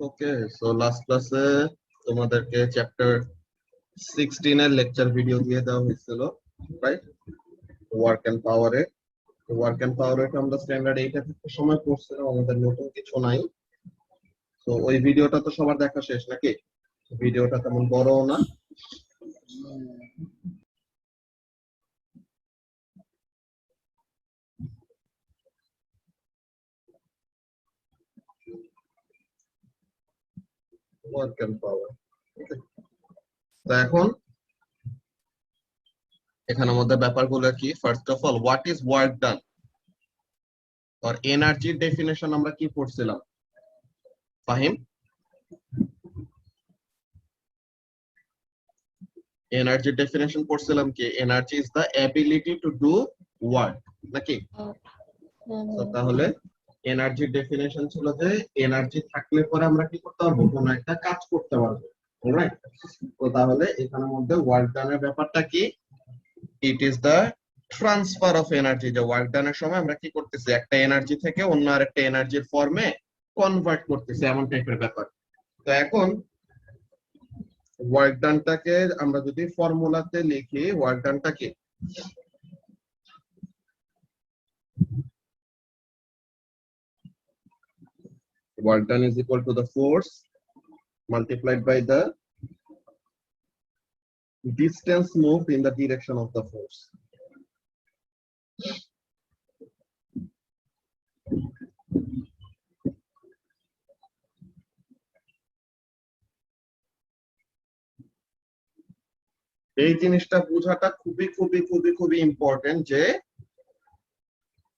ওকে, so last ক্লাসে তোমাদেরকে chapter 16 এর লেকচার ভিডিও দিয়ে দেওয়া হয়েছিল, রাইট? ওয়ার্ক এন্ড পাওয়ারে আমরা স্ট্যান্ডার্ড 8 থেকে সময় পড়ছিলাম, আমাদের নতুন কিছু নাই। তো ওই ভিডিওটা তো সবার দেখা শেষ নাকি? ভিডিওটা তেমন বড়ও না। ওয়ার্ক এন্ড পাওয়ার, তো এখন এখানের মধ্যে ব্যাপারগুলো কি? First of all, what is work done? আর এনার্জির ডেফিনেশন আমরা কি পড়ছিলাম ফাহিম? এনার্জির ডেফিনেশন পড়ছিলাম কি? Energy is the ability to do work, নাকি? তো তাহলে এনার্জির ডেফিনেশন ছিল যে এনার্জি থাকলে পরে আমরা কি করতে পারবো? কোনো একটা কাজ করতে পারবো, অলরাইট? তো তাহলে এখানের মধ্যে ওয়ার্ক ডানের ব্যাপারটা কি? It is the transfer of energy. যে ওয়ার্ক ডানের সময় আমরা কি করতেছি? একটা এনার্জি থেকে অন্য আরেকটা এনার্জির ফর্মে কনভার্ট করতেছি, এমন টাইপের ব্যাপার। তো এখন ওয়ার্ক ডানটাকে আমরা যদি ফর্মুলাতে লিখি, ওয়ার্ক ডানটা কি? Work done is equal to the force multiplied by the distance moved in the direction of the force. এই জিনিসটা বোঝাটা খুবই খুবই খুবই খুবই ইম্পর্টেন্ট যে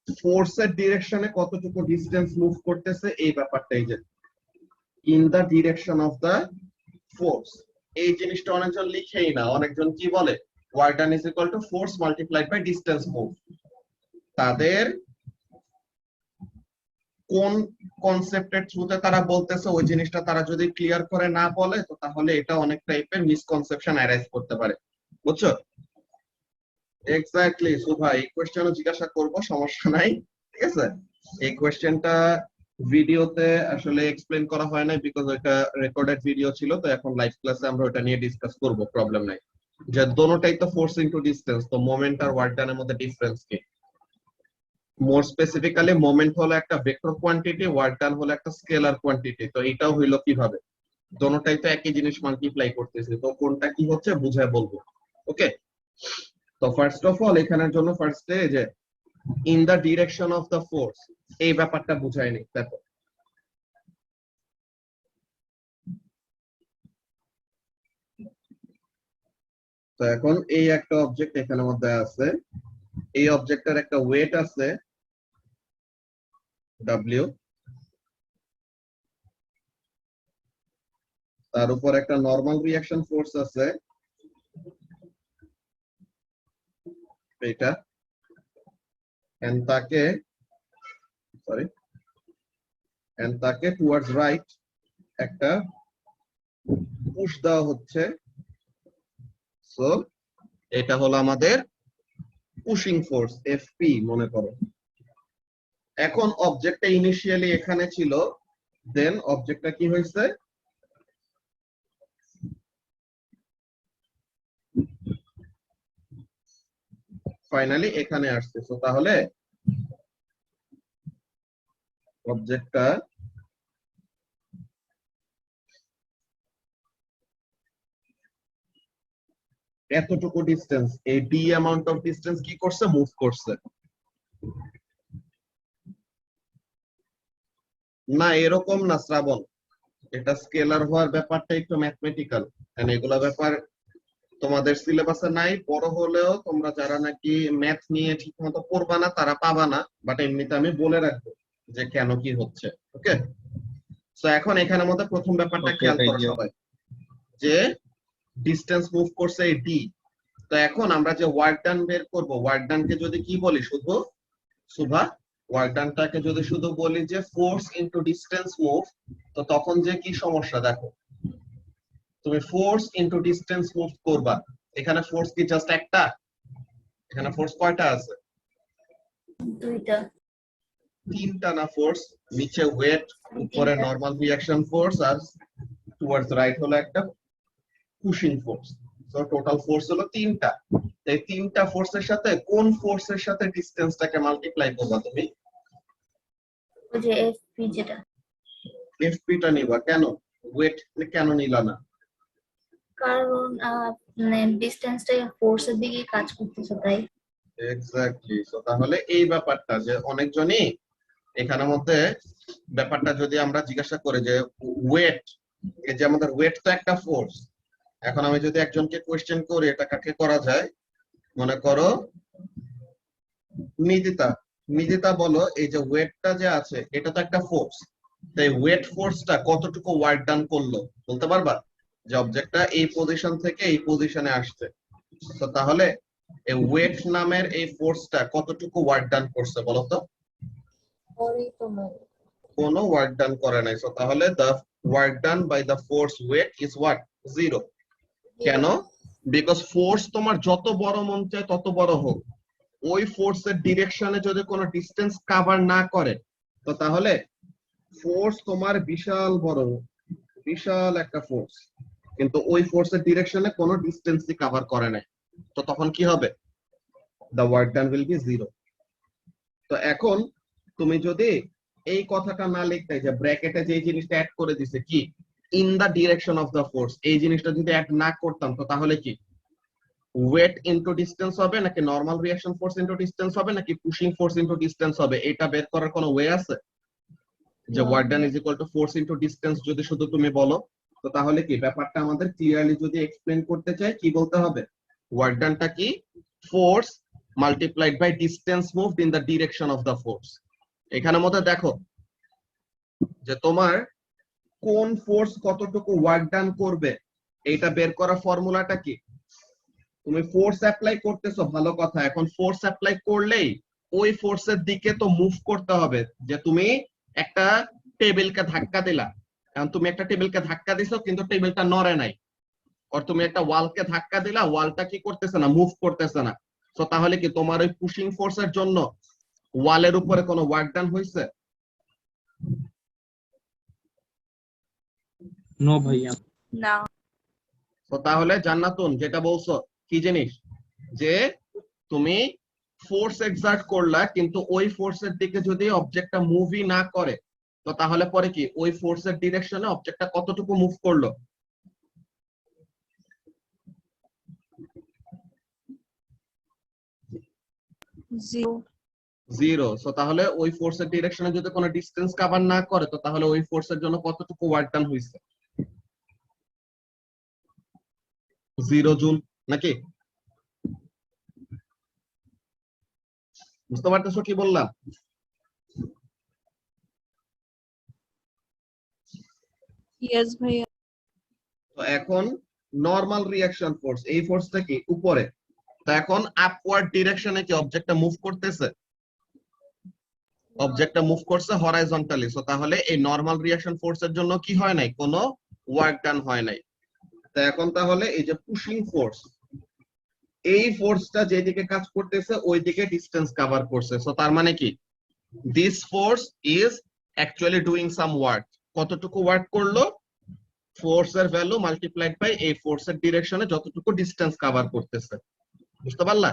ফোর্সের ডিরেকশনে কতটুকু ডিসটেন্স মুভ করতেছে, এই ব্যাপারটাই যে in the direction of the force. এই জিনিসটা অনেকজন লিখেই না, অনেকজন কি বলে? Work done is equal to force multiplied by distance move. তাদের কোন কনসেপ্টের থ্রুতে তারা বলতেছে ওই জিনিসটা তারা যদি ক্লিয়ার করে না বলে, তো তাহলে এটা অনেক টাইপের মিসকনসেপশন অ্যারাইজ করতে পারে, বুঝছো? এক্স্যাক্টলি সুভা, এই কোশ্চেনও জিজ্ঞাসা করব, সমস্যা নাই, ঠিক আছে? এই কোশ্চেনটা ভিডিওতে আসলে এক্সপ্লেন করা হয় না, বিকজ ওইটা রেকর্ডেড ভিডিও ছিল। তো এখন লাইভ ক্লাসে আমরা ওটা নিয়ে ডিসকাস করব, প্রবলেম নাই। যে দোনোটাই তো ফোর্স ইনটু ডিসটেন্স, তো মোমেন্ট আর ওয়ার্ক ডানের মধ্যে ডিফারেন্স কি? মোর স্পেসিফিক্যালি মোমেন্ট হলো একটা ভেক্টর কোয়ান্টিটি, ওয়ার্ক ডান হলো একটা স্কেলার কোয়ান্টিটি। তো এটাও হইলো কিভাবে? দোনোটাই তো একই জিনিস মাল্টিপ্লাই করতেছে, তো কোনটা কি হচ্ছে বুঝায় বলবো, ওকে? তো ফার্স্ট অফ অল এখানের জন্য ফার্স্টে যে in the direction of the force, এই ব্যাপারটা বুঝায়নি। দেখো, তো এখন এই একটা অবজেক্ট এখানের মধ্যে আছে, এই অবজেক্টের একটা ওয়েট আছে W, তার উপর একটা নরমাল রিঅ্যাকশন ফোর্স আছে এটা, এন্ড তাকে টুয়ার্ডস রাইট একটা পুশ দেওয়া হচ্ছে। সো এটা হলো আমাদের পুশিং ফোর্স FP মনে করো। এখন অবজেক্টটা ইনিশিয়ালি এখানে ছিল, দেন অবজেক্টটা কি হয়েছে? ফাইনালি এখানে আসছে। সো তাহলে অবজেক্টটা এতটুকু ডিসটেন্স, এই ডি অ্যামাউন্ট অফ ডিসটেন্স কি করছে? মুভ করছে। না, এরকম না শ্রাবণ, এটা স্কেলার হওয়ার ব্যাপারটা একটু ম্যাথমেটিক্যাল, এন্ড এগুলা ব্যাপার তোমাদের সিলেবাসে নাই। বড় হলেও তোমরা যারা নাকি ম্যাথ নিয়ে ঠিক মতো পড়বা না তারা পাবা না, বাট এমনিতে আমি বলে রাখবো যে কেন কি হচ্ছে, ওকে? সো এখন এখানের মধ্যে প্রথম ব্যাপারটা খেয়াল করো সবাই, যে ডিসটেন্স মুভ করছে এই ডি। তো এখন আমরা যে ওয়ার্ক ডান বের করব, ওয়ার্ক ডানকে যদি কি বলি শুধু সুভা, ওয়ার্ক ডানটাকে যদি শুধু বলি যে ফোর্স ইনটু ডিসটেন্স মুভ, তো তখন যে কি সমস্যা দেখো, তুমি ফোর্স ইনটু ডিসটেন্স মুভ করবা, এখানে ফোর্স কি জাস্ট একটা? এখানে ফোর্স কয়টা আছে? দুইটা। তিনটা না ফোর্স, নিচে ওয়েট, উপরে নরমাল রিঅ্যাকশন ফোর্স, আর টুয়ার্ডস রাইট হলো একটা pushing force. So total force হলো তিনটা। এই তিনটা ফোর্সের সাথে কোন ফোর্সের সাথে ডিসটেন্সটাকে মাল্টিপ্লাই করবা তুমি? ওই যে এফপি যেটা। এফপি টা নিবা কেন? ওয়েট কেন নিলা না? কারণ মানে ডিসটেন্সটা ফোর্সের দিকে কাজ করতেছে তাই। এক্স্যাক্টলি। সো তাহলে এই ব্যাপারটা যে অনেকজনই এখানের মধ্যে ব্যাপারটা যদি আমরা জিজ্ঞাসা করি যে ওয়েট, এই যে আমাদের ওয়েট তো একটা ফোর্স, এখন আমি যদি একজনকে কোয়েশ্চেন করি এটা কাকে করা যায়, মনে করো নিদিতা, নিদিতা বলো এই যে ওয়েটটা যে আছে এটা তো একটা ফোর্স, তাই ওয়েট ফোর্সটা কতটুকু ওয়ার্ক ডান করলো বলতে পারবা? যে অবজেক্টটা এই পজিশন থেকে এই পজিশনে আসছে, তো তাহলে এই ওয়েট নামের এই ফোর্সটা কতটুকু ওয়ার্ক ডান করছে বলো তো? কোনো ওয়ার্ক ডান করে নাই। সো তাহলে the work done by the force weight is what? Zero. কেন? বিকজ ফোর্স তোমার যত বড় মন চায় তত বড় হোক, ওই ফোর্সের ডিরেকশনে যদি কোনো ডিস্টেন্স কভার না করে, তো তাহলে ফোর্স তোমার বিশাল বড়, বিশাল একটা ফোর্স, কিন্তু ওই ফোর্সের ডিরেকশনে কোনো ডিস্টেন্সই কভার করে নাই, তো তখন কি হবে? the work done will be zero. তো এখন তুমি যদি এই কথাটা না লিখতে, যে ব্র্যাকেটে যে জিনিসটা অ্যাড করে দিছে কি in the direction of the force, এই জিনিসটা যদি অ্যাড না করতাম, তো তাহলে কি ওয়েট ইনটু ডিসটেন্স হবে, নাকি normal reaction force into distance হবে, নাকি পুশিং ফোর্স ইনটু ডিসটেন্স হবে? এটা বের করার কোনো ওয়ে আছে? যে work done is equal to force into distance যদি শুধু তুমি বলো, তো তাহলে কি ব্যাপারটা আমাদের ক্লিয়ারলি যদি এক্সপ্লেন করতে চাই কি বলতে হবে? ওয়ার্ক ডানটা কি? Force multiplied by distance moved in the direction of the force. এখানের মধ্যে দেখো যে তোমার কোন ফোর্স কতটুকু ওয়ার্ক ডান করবে, এইটা বের করার ফর্মুলাটা কি? তুমি ফোর্স অ্যাপ্লাই করতেছো, ভালো কথা, এখন ফোর্স অ্যাপ্লাই করলেই ওই ফোর্সের দিকে তো মুভ করতে হবে। যে তুমি একটা টেবিলকে ধাক্কা দিলা, এখন তুমি একটা টেবিলকে ধাক্কা দিছো কিন্তু টেবিলটা নড়ে নাই, আর তুমি একটা ওয়ালকে ধাক্কা দিলা, ওয়ালটা কি করতেছে না, মুভ করতেছে না। তো তাহলে কি তোমার ওই পুশিং ফোর্সের জন্য ওয়ালের উপরে কোনো ওয়ার্ক ডান হয়েছে? নো ভাইয়া। না। তো তাহলে জান্নাতুন যেটা বলছো কি জিনিস, যে তুমি ফোর্স এক্সার্ট করলা কিন্তু ওই ফোর্সের দিকে যদি অবজেক্টটা মুভই না করে, তো তাহলে পরে কি ওই ফোর্সের ডিরেকশনে অবজেক্টটা কতটুকু মুভ করলো? জিরো। সো তাহলে ওই ফোর্সের ডিরেকশনে যদি কোনো ডিসটেন্স কভার না করে, তো তাহলে ওই ফোর্সের জন্য কতটুকু ওয়ার্ক ডান হয়েছে? 0 জুল, নাকি? বুঝতে পারতেছো কি বললাম? ইয়েস ভাইয়া। তো এখন নরমাল রিঅ্যাকশন ফোর্স, এই ফোর্সটা কি উপরে, তো এখন আপওয়ার্ড ডিরেকশনে কি অবজেক্টটা মুভ করতেছে? অবজেক্টটা মুভ করছে হরাইজন্টালি। সো তাহলে এই নরমাল রিঅ্যাকশন ফোর্সের জন্য কি হয় নাই, কোনো ওয়ার্ক ডান হয় নাই। তো এখন তাহলে এই যে পুশিং ফোর্স, এই ফোর্সটা যেদিকে কাজ করতেছে ওই দিকে ডিসটেন্স কভার করছে। সো তার মানে কি this force is actually doing some work. কতটুকু ওয়ার্ক করলো? ফোর্সের ভ্যালু মাল্টিপ্লাইড বাই এই ফোর্সের ডিরেকশনে যতটুকু ডিসটেন্স কভার করতেছে। বুঝতে পারলা?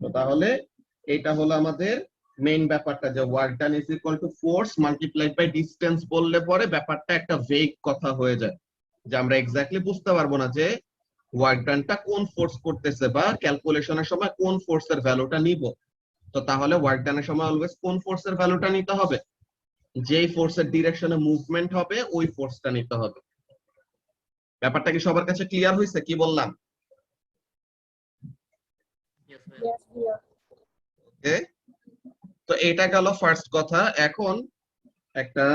তো তাহলে এটা হলো আমাদের মেইন ব্যাপারটা, যে work done is equal to force multiplied by distance বললে পরে ব্যাপারটা একটা ভেগ কথা হয়ে যায়, যে আমরা এক্স্যাক্টলি বুঝতে পারবো না যে ওয়ার্ক ডানটা কোন ফোর্স করতেছে, বা ক্যালকুলেশনের সময় কোন ফোর্সের ভ্যালুটা নিব। তো তাহলে ওয়ার্ক ডানের সময় অলওয়েজ কোন ফোর্সের ভ্যালুটা নিতে হবে? যেই ফোর্সের ডিরেকশনে মুভমেন্ট হবে ওই ফোর্সটা নিতে হবে। ব্যাপারটা কি সবার কাছে ক্লিয়ার হয়েছে কি বললাম? ওকে, তো এটা গেল ফার্স্ট কথা। এখন একটা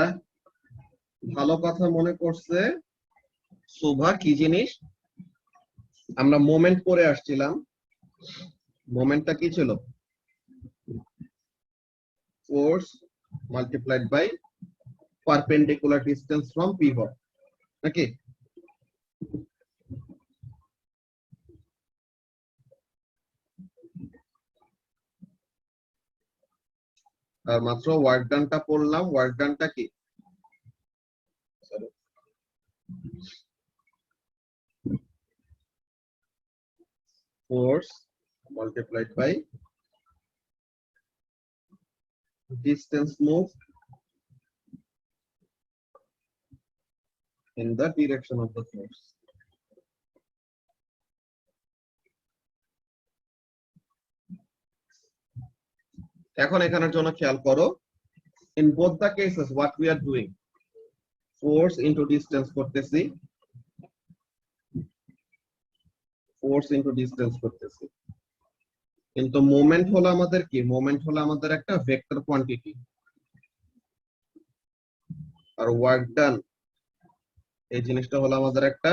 ভালো কথা মনে করছে শোভা, কি জিনিস? আমরা মোমেন্ট পড়ে আসছিলাম, মোমেন্টটা কি ছিল? Force multiplied by perpendicular distance from pivot, নাকি? আর মাত্র ওয়ার্ক ডানটা পড়লাম। ওয়ার্ক ডানটা কি? Force multiplied by distance moved in the direction of the force. এখন এখানের জন্য খেয়াল করো, in both the cases what we are doing, force into distance করতেছি, force into distance করতেছি, কিন্তু মোমেন্ট হলো আমাদের কি? মোমেন্ট হলো আমাদের একটা ভেক্টর কোয়ান্টিটি, আর ওয়ার্ক ডান এই জিনিসটা হলো আমাদের একটা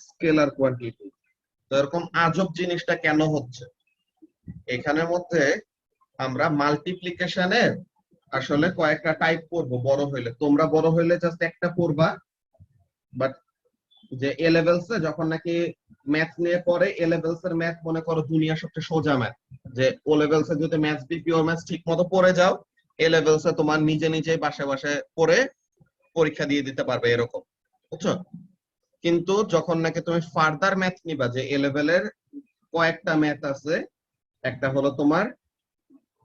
স্কেলার কোয়ান্টিটি। তো এরকম আজব জিনিসটা কেন হচ্ছে? এখানের মধ্যে আমরা মাল্টিপ্লিকেশনের আসলে কয়েকটা টাইপ পড়বো বড় হইলে। তোমরা বড় হইলে জাস্ট একটা পড়বা, বাট যে এ লেভেলস এ যখন নাকি ম্যাথ নিয়ে পড়ে, এ লেভেলস এর ম্যাথ মনে করো দুনিয়ার সবচেয়ে সোজা ম্যাথ, যে ও লেভেলস এ যদি ম্যাথস বি পিওর ম্যাথস ঠিক মতো পড়ে যাও, এ লেভেলস এ তোমার নিজে নিজেই বাসা বাসায় পড়ে পরীক্ষা দিয়ে দিতে পারবে এরকম, বুঝছো? কিন্তু যখন নাকি তুমি ফার্দার ম্যাথ নিবা, যে এ লেভেলের কয়েকটা ম্যাথ আছে, একটা হলো তোমার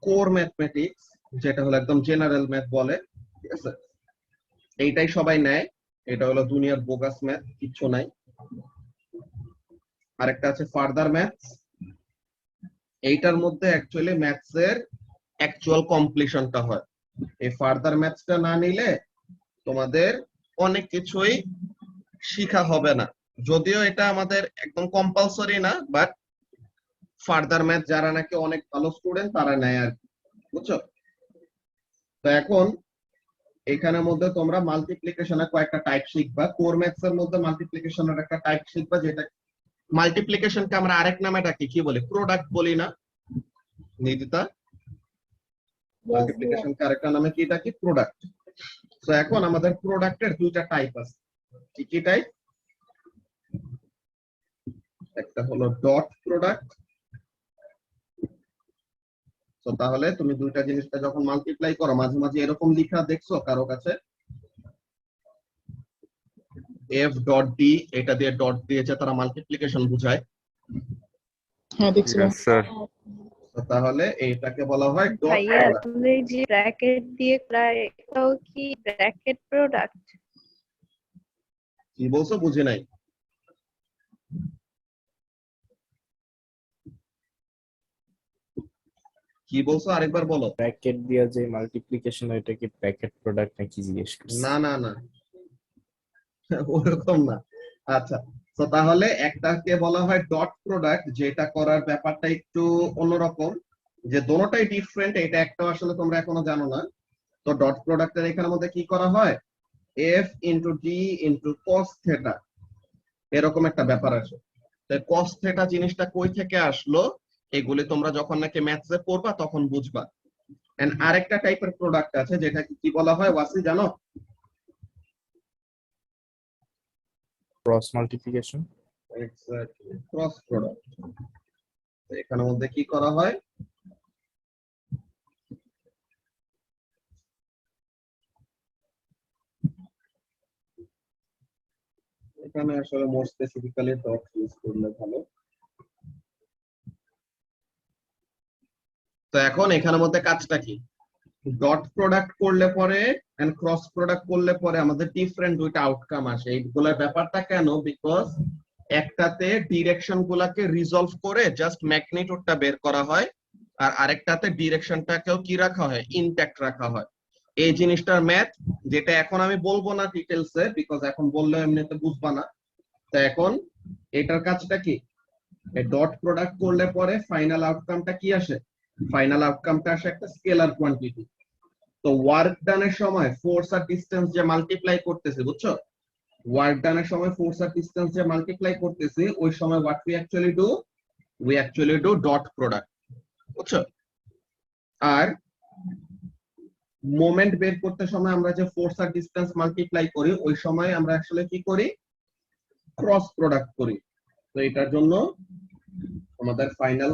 কোর ম্যাথমেটিক্স, যেটা হলো একদম জেনারেল ম্যাথ বলে, ঠিক আছে? এইটাই সবাই নেয়, এটা হলো দুনিয়ার বোগাস ম্যাথ, কিচ্ছু নাই। আরেকটা আছে ফার্দার ম্যাথস, এইটার মধ্যে অ্যাকচুয়ালি ম্যাথস এর অ্যাকচুয়াল কমপ্লিশনটা হয়। এই ফার্দার ম্যাথসটা না নিলে তোমাদের অনেক কিছুই শিখা হবে না, যদিও এটা আমাদের একদম কম্পালসরি না, বাট ফার্দার ম্যাথ যারা নাকি অনেক ভালো স্টুডেন্ট তারা নেয় আর কি, বুঝছো? তো এখন এখানের মধ্যে তোমরা মাল্টিপ্লিকেশনের কয়েকটা টাইপ শিখবা। কোর ম্যাথস এর মধ্যে মাল্টিপ্লিকেশনের একটা টাইপ শিখবা, যেটা মাল্টিপ্লিকেশনকে আমরা আরেক নামে ডাকি, কি বলি? প্রোডাক্ট বলি না নিদিতা? মাল্টিপ্লিকেশনকে আরেকটা নামে কি ডাকি? প্রোডাক্ট। তো এখন আমাদের প্রোডাক্টের দুইটা টাইপ আছে। কি কি টাইপ? একটা হলো ডট প্রোডাক্ট। তো তাহলে তুমি দুইটা জিনিসটা যখন মাল্টিপ্লাই করো, মাঝে মাঝে এরকম লেখা দেখছো কারো কাছে, এফ ডট ডি, এটা দিয়ে ডট দিয়েছে, তারা মাল্টিপ্লিকেশন বুঝায়। হ্যাঁ দেখছিলাম স্যার। তো তাহলে এইটাকে বলা হয় ডট ভাইয়া প্রোডাক্ট। তুমি যে ব্র্যাকেট দিয়ে প্রায় এটাও কি ব্র্যাকেট প্রোডাক্ট? কি বলছো? বুঝি নাই। কি বলছো? আরেকবার বলো। ব্র্যাকেট দিয়ে যে মাল্টিপ্লিকেশন হয়, এটা কি ব্র্যাকেট প্রোডাক্ট নাকি জিজ্ঞেস করছি। না না না, ওরকম না। আচ্ছা, তো তাহলে একটাকে বলা হয় ডট প্রোডাক্ট, যেটা করার ব্যাপারটা একটু অন্যরকম, যে দোনোটাই ডিফারেন্ট, এটা একটা আসলে তোমরা এখনো জানো না। তো ডট প্রোডাক্টের এখানের মধ্যে কি করা হয়? F into D into cos theta, এরকম একটা ব্যাপার আছে। তো কস থেটা জিনিসটা কই থেকে আসলো, এগুলি তোমরা যখন নাকি ম্যাথসে পড়বা তখন বুঝবা। এন্ড আরেকটা টাইপের প্রোডাক্ট আছে, যেটা কি বলা হয় ওয়াসি জানো? Cross multiplication. Exactly, cross product. এখানের মধ্যে কি করা হয়? এখানে আসলে মোর স্পেসিফিক্যালি ডট ইউজ করলে ভালো। তো এখন এখানের মধ্যে কাজটা কি? ডট প্রোডাক্ট করলে পরে এন্ড ক্রস প্রোডাক্ট করলে পরে আমাদের ডিফারেন্ট দুইটা আউটকাম আসে। এইগুলোর ব্যাপারটা কেন? বিকজ একটাতে ডিরেকশন গুলাকে রিজলভ করে জাস্ট ম্যাগনিটিউডটা বের করা হয়, আর আরেকটাতে ডিরেকশনটাকেও কি রাখা হয়? ইনট্যাক্ট রাখা হয়। এই জিনিসটার ম্যাথ, যেটা এখন আমি বলবো না ডিটেলসে, বিকজ এখন বললে এমনিতে বুঝবা না। তো এখন এটার কাজটা কি? ডট প্রোডাক্ট করলে পরে ফাইনাল আউটকামটা কি আসে? ফাইনাল আউটকামটা আসে একটা স্কেলার কোয়ান্টিটি। তো ওয়ার্ক ডানের সময় ফোর্স আর ডিসটেন্স যে মাল্টিপ্লাই করতেছে, বুঝছো? ওয়ার্ক ডানের সময় ফোর্স আর ডিসটেন্স যে মাল্টিপ্লাই করতেছি, ওই সময় what we actually do dot product, বুঝছো? আর মোমেন্ট বের করতে সময় আমরা যে ফোর্স আর ডিসটেন্স মাল্টিপ্লাই করি, ওই সময় আমরা আসলে কি করি? ক্রস প্রোডাক্ট করি। তো এটার জন্য আমাদের ফাইনাল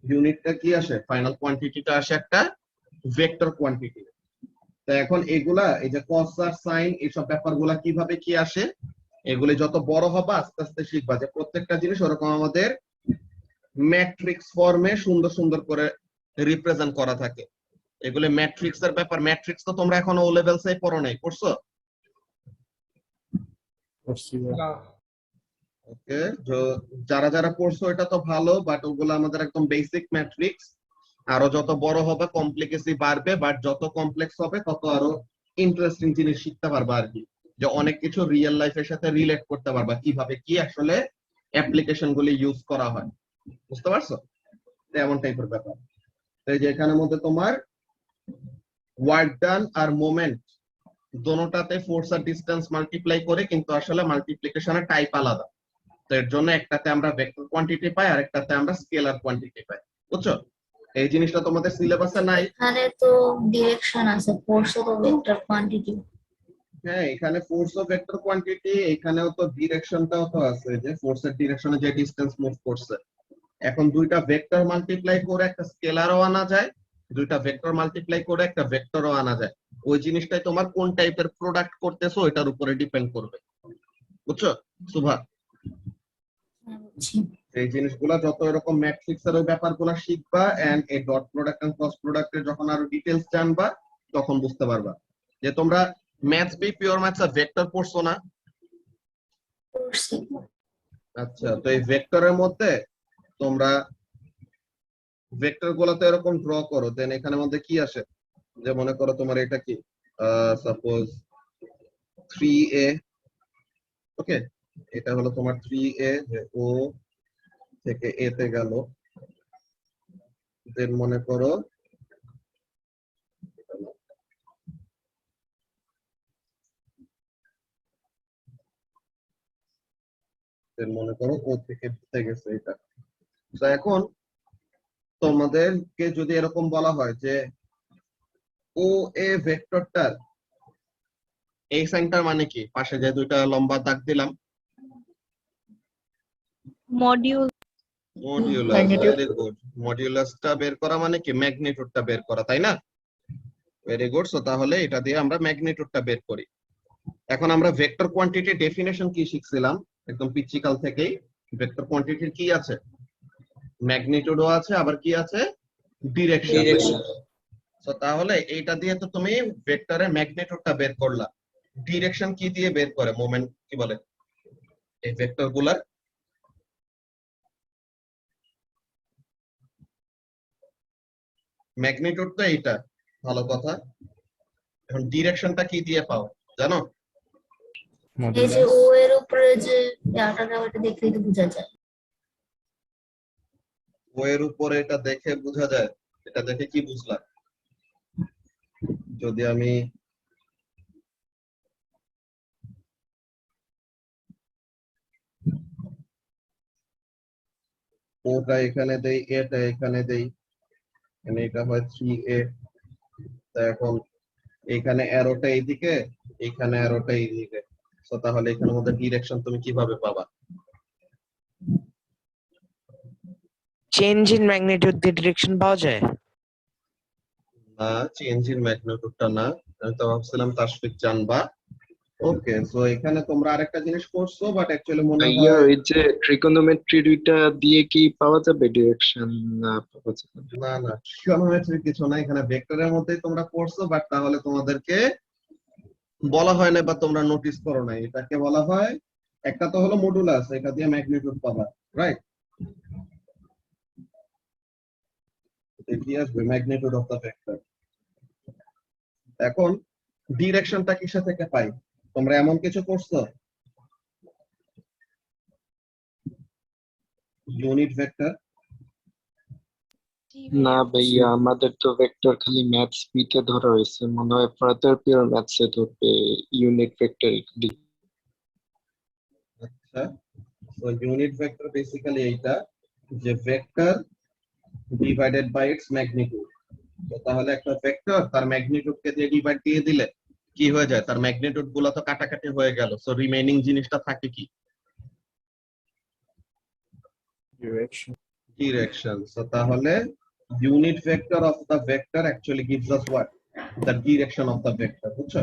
ইউনিটটা কি আসে? ফাইনাল কোয়ান্টিটিটা আসে একটা ভেক্টর কোয়ান্টিটি। তো এখন এগুলা এই যে কস আর সাইন এইসব ব্যাপারগুলা কিভাবে কি আসে, এগুলি যত বড় হবে আস্তে আস্তে শিখবা যে প্রত্যেকটা জিনিস ওরকম আমাদের ম্যাট্রিক্স ফর্মে সুন্দর সুন্দর করে রিপ্রেজেন্ট করা থাকে। এগুলো ম্যাট্রিক্স এর ব্যাপার। ম্যাট্রিক্স তো তোমরা এখনো ও লেভেলসে পড়ো নাই, পড়ছো? ওকে, যারা যারা পড়ছো এটা তো ভালো, বাট ওগুলো আমাদের একদম বেসিক ম্যাট্রিক্স। আরো যত বড় হবে কমপ্লেক্সি বাড়বে, বাট যত কমপ্লেক্স হবে তত আরো ইন্টারেস্টিং জিনিস শিখতে পারবা আর কি, যে অনেক কিছু রিয়েল লাইফের সাথে রিলেট করতে পারবা, কিভাবে কি আসলে অ্যাপ্লিকেশন গুলি ইউজ করা হয়। বুঝতে পারছো? এমন টাইপের ব্যাপার। তো এই যে এখানের মধ্যে তোমার ওয়ার্ক ডান আর মোমেন্ট দোনোটাতে ফোর্স আর ডিসটেন্স মাল্টিপ্লাই করে, কিন্তু আসলে মাল্টিপ্লিকেশনের টাইপ আলাদা। তো এর জন্য একটাতে আমরা ভেক্টর কোয়ান্টিটি পাই আর একটাতে আমরা স্কেলার কোয়ান্টিটি পাই। বুঝছো? এই জিনিসটা তোমাদের সিলেবাসে নাই। এখানে তো ডিরেকশন আছে, ফোর্স তো ভেক্টর কোয়ান্টিটি। হ্যাঁ, এখানে ফোর্স ও ভেক্টর কোয়ান্টিটি, এখানেও তো ডিরেকশনটাও তো আছে, যে ফোর্সের ডিরেকশনে যে ডিসটেন্স মুভ করছে। এখন দুইটা ভেক্টর মাল্টিপ্লাই করে একটা স্কেলারও আনা যায়, দুইটা ভেক্টর মাল্টিপ্লাই করে একটা ভেক্টরও আনা যায়। ওই জিনিসটাই তোমার কোন টাইপের প্রোডাক্ট করতেছো এটার উপরে ডিপেন্ড করবে। বুঝছো সুভা? এই জিনিসগুলা যত এরকম ম্যাট্রিক্স এর ব্যাপারগুলো শিখবা এন্ড এই ডট প্রোডাক্ট এন্ড ক্রস প্রোডাক্টের যখন আরো ডিটেইলস জানবা তখন বুঝতে পারবা। যে তোমরা ম্যাথস বি পিওর ম্যাথস আর ভেক্টর পড়ছো না? আচ্ছা, তো এই ভেক্টরের মধ্যে তোমরা ভেক্টর গুলাতে এরকম ড্র করো, দেন এখানের মধ্যে কি আসে, যে মনে করো তোমার এটা কি সাপোজ 3a, ওকে, এটা হলো তোমার 3a, যে ও থেকে এ তে গেল। দেন মনে করো ও থেকে বিতে গেছে এটা। তো এখন তোমাদেরকে যদি এরকম বলা হয় যে ও এ ভেক্টরটার এই সাইনটার মানে কি, পাশে যে দুইটা লম্বা দাগ দিলাম, মডিউল মডিউলাস, ভেরি গুড। মডিউলাসটা বের করা মানে কি ম্যাগনিটিউডটা বের করা, তাই না? Very good. সো তাহলে এটা দিয়ে আমরা ম্যাগনিটিউডটা বের করি। এখন আমরা ভেক্টর কোয়ান্টিটি ডেফিনেশন কি শিখছিলাম একদম পিচ্চিকাল থেকেই? ভেক্টর কোয়ান্টিটির কি আছে? ম্যাগনিটিউডও আছে, আবার কি আছে? ডিরেকশন। সো তাহলে এইটা দিয়ে তো তুমি ভেক্টরের ম্যাগনিটিউডটা বের করলা। ডিরেকশন কি দিয়ে বের করে? মোমেন্ট কি বলে এই ভেক্টর গুলার? ম্যাগনিটিউড তো এইটা, ভালো কথা। এখন ডিরেকশনটা কি দিয়ে পাও জানো? এই যে ও এর উপরে যে ডাটাটা ওটা দেখলেই তো বোঝা যায়। ও এর উপরে এটা দেখে বোঝা যায়। এটা দেখে কি বুঝলা? যদি আমি ওটা এখানে দেই, এটা এখানে দেই, মানে এটা হয় 3a। তা এখন এখানে অ্যারোটা এইদিকে, এখানে অ্যারোটা এইদিকে। তো তাহলে এখানের মধ্যে ডিরেকশন তুমি কিভাবে পাবা? চেঞ্জ ইন ম্যাগনিটিউড দিয়ে ডিরেকশন পাওয়া যায়? না, চেঞ্জ ইন ম্যাগনিটিউডটা না, আমি তো ভাবছিলাম তাসফিক জানবা। ওকে, সো এখানে তোমরা আরেকটা জিনিস করছো, বাট অ্যাকচুয়ালি মনে ভাইয়া হয় ওই যে ট্রিকোনোমেট্রি দুইটা দিয়ে কি পাওয়া যাবে ডিরেকশন? না পাওয়া যাবে না। না না, ট্রিগোনোমেট্রি কিছু না, এখানে ভেক্টরের মধ্যেই তোমরা পড়ছো, বাট তাহলে তোমাদেরকে বলা হয় না বা তোমরা নোটিস করো না। এটাকে বলা হয়, একটা তো হলো মডুলাস, এটা দিয়ে ম্যাগনিটিউড পাবা, রাইট? কি আসবে? Magnitude of the vector. এখন ডিরেকশনটা কিসে থেকে পাই? তোমরা এমন কিছু করছো? Unit vector? না ভাইয়া, আমাদের তো ভেক্টর খালি ম্যাথস বিতে ধরা হয়েছে, মনে হয় ফার্দার পিওর ম্যাথসে ধরবে ইউনিট ভেক্টর খালি। আচ্ছা, তো ইউনিট ভেক্টর বেসিক্যালি এইটা, যে vector divided by its magnitude. তো তাহলে একটা ভেক্টর তার ম্যাগনিটিউড কে দিয়ে ডিভাইড দিয়ে দিলে কি হয়ে যায়? তার ম্যাগনিটিউড গুলো তো কাটাকাটি হয়ে গেল, সো রিমেইনিং জিনিসটা থাকে কি? ডিরেকশন। ডিরেকশন। সো তাহলে unit vector of the vector actually gives us what? The direction of the vector, বুঝছো?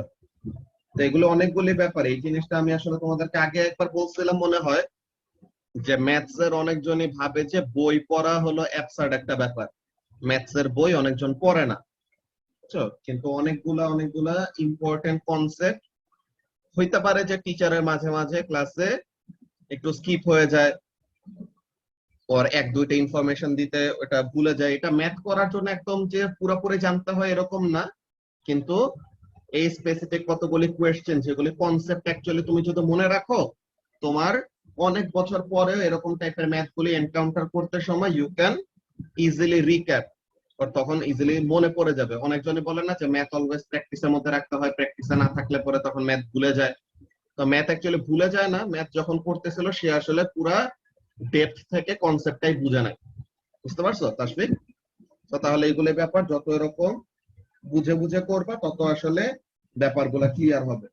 তো এগুলো অনেকগুলি ব্যাপার, এই জিনিসটা আমি আসলে তোমাদেরকে আগে একবার বলছিলাম মনে হয়, যে ম্যাথস এর অনেকজনই ভাবে যে বই পড়া হলো অ্যাবসার্ড একটা ব্যাপার, ম্যাথস এর বই অনেকজন পড়ে না, বুঝছো? কিন্তু অনেকগুলা ইম্পর্টেন্ট কনসেপ্ট হইতে পারে যে টিচারের মাঝে মাঝে ক্লাসে একটু স্কিপ হয়ে যায়, ওর এক দুইটা ইনফরমেশন দিতে ওটা ভুলে যায়। এটা ম্যাথ করার জন্য একদম যে পুরোপুরি জানতে হয় এরকম না, কিন্তু এই স্পেসিফিক কতগুলি কোয়েশ্চেন যেগুলি কনসেপ্ট অ্যাকচুয়ালি তুমি যদি মনে রাখো, তোমার অনেক বছর পরেও এরকম টাইপের ম্যাথ গুলি এনকাউন্টার করতে সময় ইউ ক্যান ইজিলি রিক্যাপ, আর তখন ইজিলি মনে পড়ে যাবে। অনেকজনই বলে না যে ম্যাথ অলওয়েজ প্র্যাকটিসের মধ্যে রাখতে হয়, প্র্যাকটিসে না থাকলে পরে তখন ম্যাথ ভুলে যায়। তো ম্যাথ অ্যাকচুয়ালি ভুলে যায় না, ম্যাথ যখন করতেছিল সে আসলে পুরা ডেপথ থেকে কনসেপ্টটাই বুঝে নাই, বুঝতে পারছো তাসফিক? তো তাহলে এইগুলো ব্যাপার যত এরকম বুঝে বুঝে করবা তত আসলে ব্যাপারগুলো ক্লিয়ার হবে।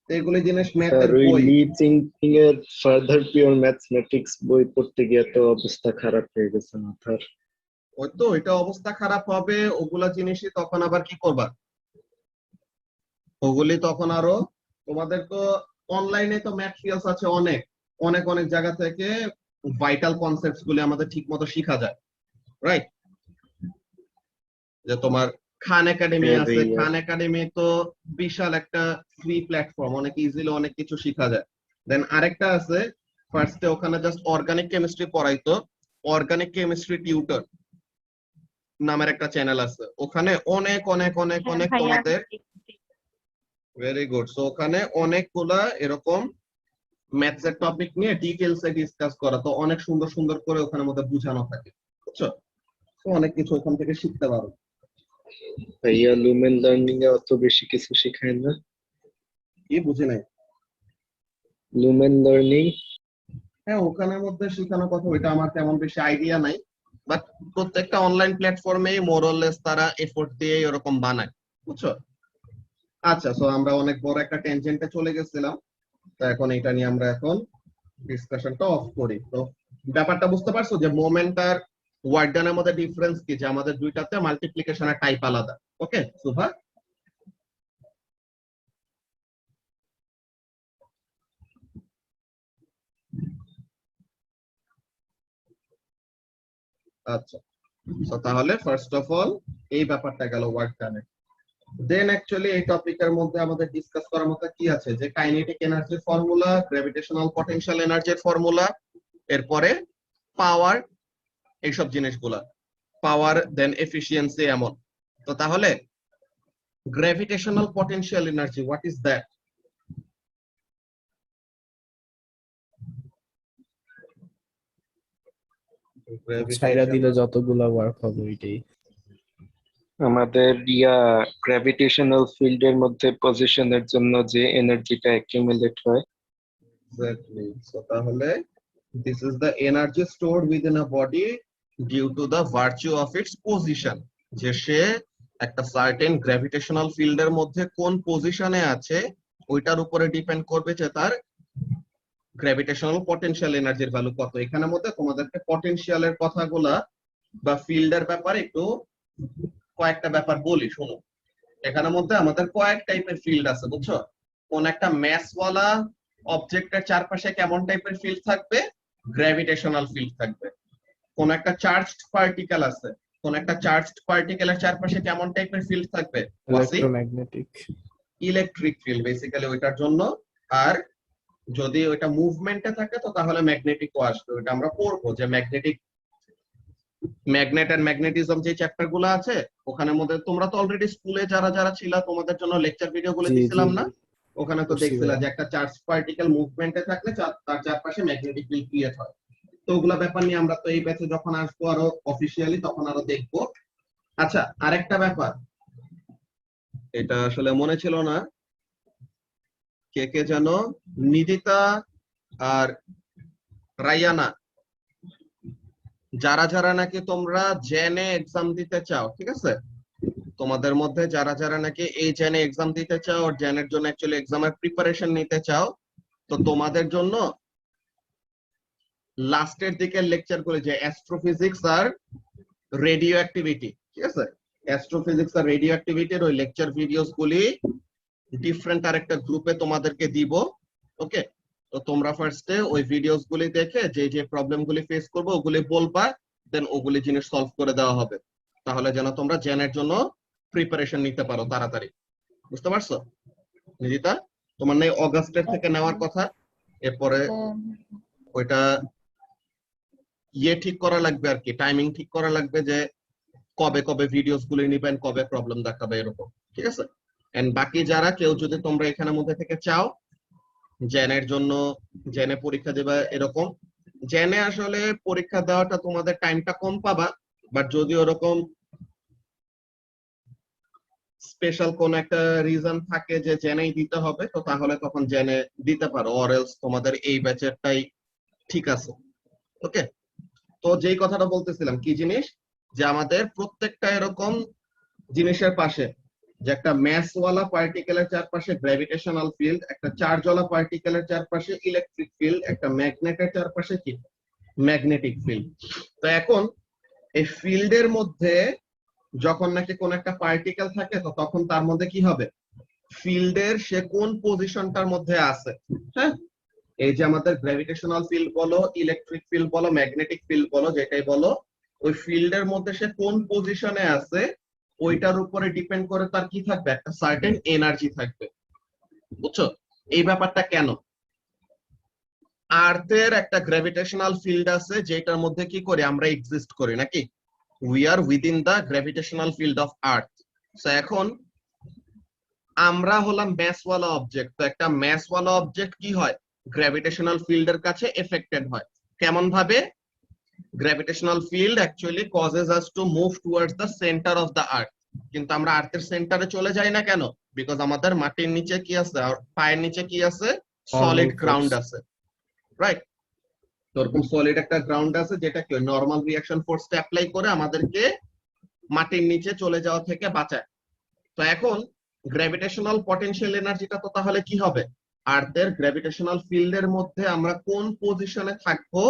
তো এগুলি জিনিস ম্যাথের ওই বই, লি থিংকিং এর ফার্দার পিওর ম্যাথমেটিক্স বই পড়তে গিয়ে তো অবস্থা খারাপ হয়ে গেছে মাথার। ওই তো এটা অবস্থা খারাপ হবে, ওগুলা জিনিসই তখন আবার কি করবা, ওগুলি তখন আরো তোমাদের তো অনলাইনে তো ম্যাটেরিয়ালস আছে অনেক অনেক অনেক জায়গা থেকে, ভাইটাল কনসেপ্টস গুলি আমাদের ঠিক মতো শেখা যায়, রাইট? যে তোমার খান একাডেমি আছে, খান একাডেমি তো বিশাল একটা ফ্রি প্ল্যাটফর্ম, অনেক ইজিলি অনেক কিছু শেখা যায়। দেন আরেকটা আছে ফার্স্টে ওখানে জাস্ট অর্গানিক কেমিস্ট্রি পড়াইতো, অর্গানিক কেমিস্ট্রি টিউটর নামের একটা চ্যানেল আছে, ওখানে অনেক অনেক অনেক অনেক তোমাদের ভেরি গুড। সো ওখানে অনেকগুলা এরকম ম্যাথস এর টপিক নিয়ে ডিটেইলসে ডিসকাস করা, তো অনেক সুন্দর সুন্দর করে ওখানে মধ্যে বোঝানো থাকে, বুঝছো? তো অনেক কিছু ওখান থেকে শিখতে পারো। ভাইয়া লুমেন লার্নিং এ অত বেশি কিছু শেখায় না? কি বুঝি নাই? লুমেন লার্নিং হ্যাঁ ওখানের মধ্যে শেখানোর কথা, ওইটা আমার তেমন বেশি আইডিয়া নাই, বাট প্রত্যেকটা অনলাইন প্ল্যাটফর্মে মোরলেস তারা এফোর্ট দিয়ে এরকম বানায়, বুঝছো? আচ্ছা, সো আমরা অনেক বড় একটা টেনজেন্টে চলে গেছিলাম, তো এখন এটা নিয়ে আমরা এখন ডিসকাশনটা অফ করি। তো ব্যাপারটা বুঝতে পারছো যে মোমেন্ট আর ওয়ার্ক ডানের মধ্যে ডিফারেন্স কি, যে আমাদের দুইটাতে মাল্টিপ্লিকেশনের টাইপ আলাদা। ওকে সুভা? আচ্ছা, তো তাহলে ফার্স্ট অফ অল এই ব্যাপারটা গেল ওয়ার্ক ডানের। দেন অ্যাকচুয়ালি এই টপিকের মধ্যে আমাদের ডিসকাস করার মতো কি আছে, যে কাইনেটিক এনার্জির ফর্মুলা, গ্র্যাভিটেশনাল পটেনশিয়াল এনার্জির ফর্মুলা, এরপরে পাওয়ার, এইসব জিনিসগুলা, পাওয়ার দেন এফিশিয়েন্সি এমন। তো তাহলে gravitational potential energy what is that? ছাইরা দিলে যতগুলা ওয়ার্ক হবে ওইটাই। আমাদের গ্র্যাভিটেশনাল ফিল্ডের মধ্যে পজিশনের জন্য যে এনার্জিটা অ্যাকিউমুলেট হয়। Exactly. So তাহলে this is the energy stored within a body due to the virtue of its position, যে সে একটা সার্টেন গ্র্যাভিটেশনাল ফিল্ডের মধ্যে কোন পজিশনে আছে ওইটার উপরে ডিপেন্ড করবে যে তার গ্র্যাভিটেশনাল পটেনশিয়াল এনার্জির ভ্যালু কত। এখানের মধ্যে তোমাদেরকে পটেনশিয়ালের কথাগুলা বা ফিল্ডের ব্যাপারে একটু কয়েকটা ব্যাপার বলি, শোনো। এখানের মধ্যে আমাদের কয়েক টাইপের ফিল্ড আছে, বুঝছো? কোন একটা ম্যাসওয়ালা অবজেক্টের চারপাশে কেমন টাইপের ফিল্ড থাকবে? গ্র্যাভিটেশনাল ফিল্ড থাকবে। কোন একটা চার্জড পার্টিকেল আছে, কোন একটা চার্জড পার্টিকেলের চারপাশে কেমন টাইপের ফিল্ড থাকবে? ইলেকট্রোম্যাগনেটিক, ইলেকট্রিক ফিল্ড বেসিক্যালি ওইটার জন্য। আর যদি ওইটা মুভমেন্টে থাকে তো তাহলে ম্যাগনেটিকও আসবে, ওইটা আমরা পড়বো যে ম্যাগনেটিক, ম্যাগনেট এন্ড ম্যাগনেটিজম যে চ্যাপ্টার গুলো আছে ওখানের মধ্যে তোমরা তো অলরেডি স্কুলে যারা যারা ছিল তোমাদের জন্য লেকচার ভিডিও গুলো দিছিলাম না, ওখানে তো দেখছিলা যে একটা চার্জ পার্টিকেল মুভমেন্টে থাকলে তার চারপাশে ম্যাগনেটিক ফিল্ড ক্রিয়েট হয়। তো ওগুলা ব্যাপার নিয়ে আমরা তো এই ব্যাচে যখন আসবো আরো অফিসিয়ালি তখন আরো দেখবো। আচ্ছা, আরেকটা ব্যাপার, এটা আসলে মনে ছিল না, কে কে যেন নিদিতা আর রায়ানা, যারা যারা নাকি তোমরা জেনে এক্সাম দিতে চাও, ঠিক আছে, তোমাদের মধ্যে যারা যারা নাকি এই জেনে এক্সাম দিতে চাও আর জেনের জন্য অ্যাকচুয়ালি এক্সামের প্রিপারেশন নিতে চাও, তো তোমাদের জন্য লাস্টের দিকের লেকচার গুলো যে অ্যাস্ট্রোফিজিক্স আর রেডিও অ্যাক্টিভিটি, ঠিক আছে? অ্যাস্ট্রোফিজিক্স আর রেডিও অ্যাক্টিভিটির ওই লেকচার ভিডিওস গুলি ডিফারেন্ট আরেকটা গ্রুপে তোমাদেরকে দিব। ওকে, তো তোমরা ফার্স্টে ওই ভিডিওস গুলি দেখে যে যে প্রবলেম গুলি ফেস করবে ওগুলি বলবা, দেন ওগুলি জিনিস সলভ করে দেওয়া হবে, তাহলে যেন তোমরা জেনের জন্য প্রিপারেশন নিতে পারো তাড়াতাড়ি। বুঝতে পারছো নিজিতা? তোমার নেই অগাস্টের থেকে নেওয়ার কথা, এরপরে ওইটা ঠিক করা লাগবে আর কি, টাইমিং ঠিক করা লাগবে যে কবে কবে ভিডিওস গুলি নিবেন, কবে প্রবলেম দেখাবে, এরকম, ঠিক আছে? এন্ড বাকি যারা কেউ যদি তোমরা এখানের মধ্যে থেকে চাও জেনের জন্য, জেনে পরীক্ষা দেবা এরকম, জেনে আসলে পরীক্ষা দেওয়াটা তোমাদের টাইমটা কম পাবা, বাট যদি ওরকম স্পেশাল কোন একটা রিজন থাকে যে জেনেই দিতে হবে, তো তাহলে তখন জেনে দিতে পারো, অর এলস তোমাদের এই ব্যাচেরটাই ঠিক আছে। ওকে, তো যেই কথাটা বলতেছিলাম কি জিনিস, যে আমাদের প্রত্যেকটা এরকম জিনিসের পাশে যে একটা ম্যাসওয়ালা পার্টিকেলের চারপাশে গ্র্যাভিটেশনাল ফিল্ড, একটা চার্জওয়ালা পার্টিকেলের চারপাশে ইলেকট্রিক ফিল্ড, একটা ম্যাগনেটের চারপাশে কি ম্যাগনেটিক ফিল্ড। তো এখন এই ফিল্ডের মধ্যে যখন নাকি কোন একটা পার্টিকেল থাকে, তো তখন তার মধ্যে কি হবে, ফিল্ডের সে কোন পজিশনটার মধ্যে আছে, হ্যাঁ, এই যে আমাদের গ্র্যাভিটেশনাল ফিল্ড বলো, ইলেকট্রিক ফিল্ড বলো, ম্যাগনেটিক ফিল্ড বলো, যেটাই বলো, ওই ফিল্ডের মধ্যে সে কোন পজিশনে আছে ওইটার উপরে ডিপেন্ড করে তার কি থাকবে, একটা সার্টেন এনার্জি থাকবে। বুঝছো এই ব্যাপারটা কেন? আর্থের একটা গ্র্যাভিটেশনাল ফিল্ড আছে যেটার মধ্যে কি করি আমরা এক্সিস্ট করি নাকি, we are within the gravitational field of Earth. So এখন আমরা হলাম ম্যাসওয়ালা অবজেক্ট, তো একটা ম্যাসওয়ালা অবজেক্ট কি হয়, গ্র্যাভিটেশনাল ফিল্ডের কাছে এফেক্টেড হয়। কেমন ভাবে? Gravitational field actually causes us to move towards the centre of the আর্থ, কিন্তু আমরা আর্থের সেন্টারে চলে যাই না কেন? বিকজ আমাদের মাটির নিচে কি আছে, আর পায়ের নিচে কি আছে, সলিড গ্রাউন্ড আছে, রাইট? তো এরকম সলিড একটা গ্রাউন্ড আছে যেটা কি নরমাল রিঅ্যাকশন ফোর্সটা অ্যাপ্লাই করে আমাদেরকে মাটির নিচে চলে যাওয়া থেকে বাঁচায়। তো এখন গ্র্যাভিটেশনাল পটেনশিয়াল এনার্জিটা তো তাহলে কি হবে, আর্থের গ্র্যাভিটেশনাল ফিল্ডের মধ্যে আমরা কোন পজিশনে থাকবো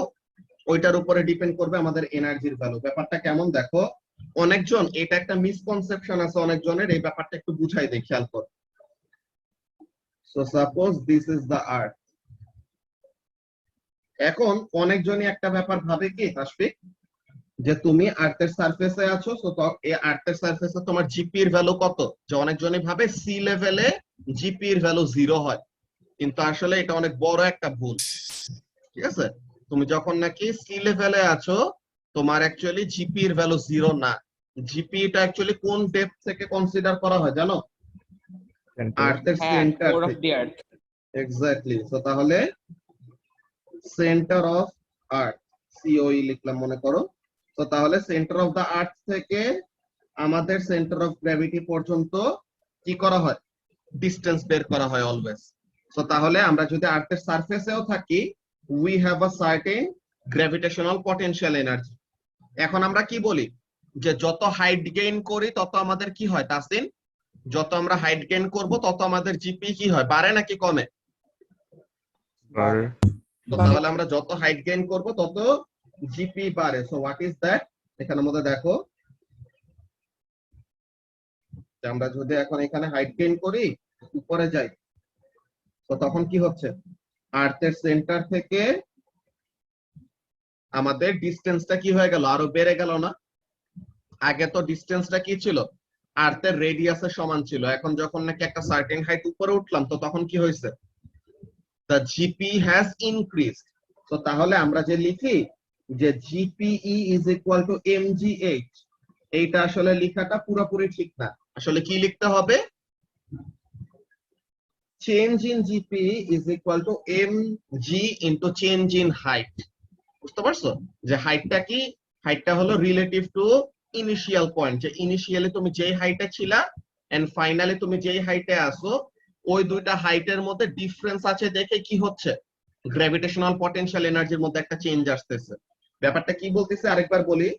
ওইটার উপরে ডিপেন্ড করবে আমাদের এনার্জির ভ্যালু। ব্যাপারটা কেমন দেখো, অনেকজন, এটা একটা মিসকনসেপশন আছে অনেকজনের, এই ব্যাপারটা একটু বুঝাই দেই, খেয়াল কর। So suppose this is the earth. এখন অনেকজনই একটা ব্যাপার ভাবে কি তাসফিক, যে তুমি আর্থের সারফেসে আছো, তো এই আর্থের সারফেসে তোমার জিপি এর ভ্যালু কত, যে অনেকজনই ভাবে সি লেভেলে জিপি এর ভ্যালু 0 হয়, কিন্তু আসলে এটা অনেক বড় একটা ভুল, ঠিক আছে? তুমি যখন নাকি সি লেভেলে আছো তোমার অ্যাকচুয়ালি জিপি এর ভ্যালু 0 না, জিপি টা অ্যাকচুয়ালি কোন ডেপথ থেকে কনসিডার করা হয় জানো? আর্থের সেন্টার থেকে। এক্স্যাক্টলি, সো তাহলে সেন্টার অফ আর্থ, সিওই লিখলাম মনে করো, তো তাহলে সেন্টার অফ দা আর্থ থেকে আমাদের সেন্টার অফ গ্র্যাভিটি পর্যন্ত কি করা হয়, ডিসটেন্স বের করা হয় অলওয়েজ। সো তাহলে আমরা যদি আর্থের সারফেসেও থাকি, we have a certain gravitational potential energy. এখন আমরা কি বলি, যে যত হাইট গেইন করি তত আমাদের কি হয় তাসিন, যত আমরা হাইট গেইন করব তত আমাদের জিপি কি হয়, বাড়ে নাকি কমে? তো তাহলে আমরা যত হাইট গেইন করব তত জিপি বাড়ে। সো হোয়াট ইজ দ্যাট, এখানের মধ্যে দেখো, আমরা যদি এখন এখানে হাইট গেইন করি, উপরে যাই, তো তখন কি হচ্ছে, আর্থের সেন্টার থেকে আমাদের ডিসটেন্সটা কি হয়ে গেল, আরো বেড়ে গেল না? আগে তো ডিসটেন্সটা কি ছিল, আর্থের রেডিয়াসের সমান ছিল, এখন যখন নাকি একটা সার্টেন হাইট উপরে উঠলাম তো তখন কি হয়েছে, the GP has increased. তো তাহলে আমরা যে লিখি যে GPE is equal to mgh, এইটা আসলে লেখাটা পুরোপুরি ঠিক না। আসলে কি লিখতে হবে, change in GPE is equal to mg into change in height। বুঝতে পারছো যে হাইটটা কি, হাইটটা হলো রিলেটিভ টু ইনিশিয়াল পয়েন্ট, যে ইনিশিয়ালি তুমি যেই হাইটে ছিলা এন্ড ফাইনালি তুমি যেই হাইটে আসো, ওই দুইটা হাইটের মধ্যে ডিফারেন্স আছে দেখে কি হচ্ছে, গ্র্যাভিটেশনাল পটেনশিয়াল এনার্জির মধ্যে একটা চেঞ্জ আসতেছে। ব্যাপারটা কি বলতেছে আরেকবার বলি,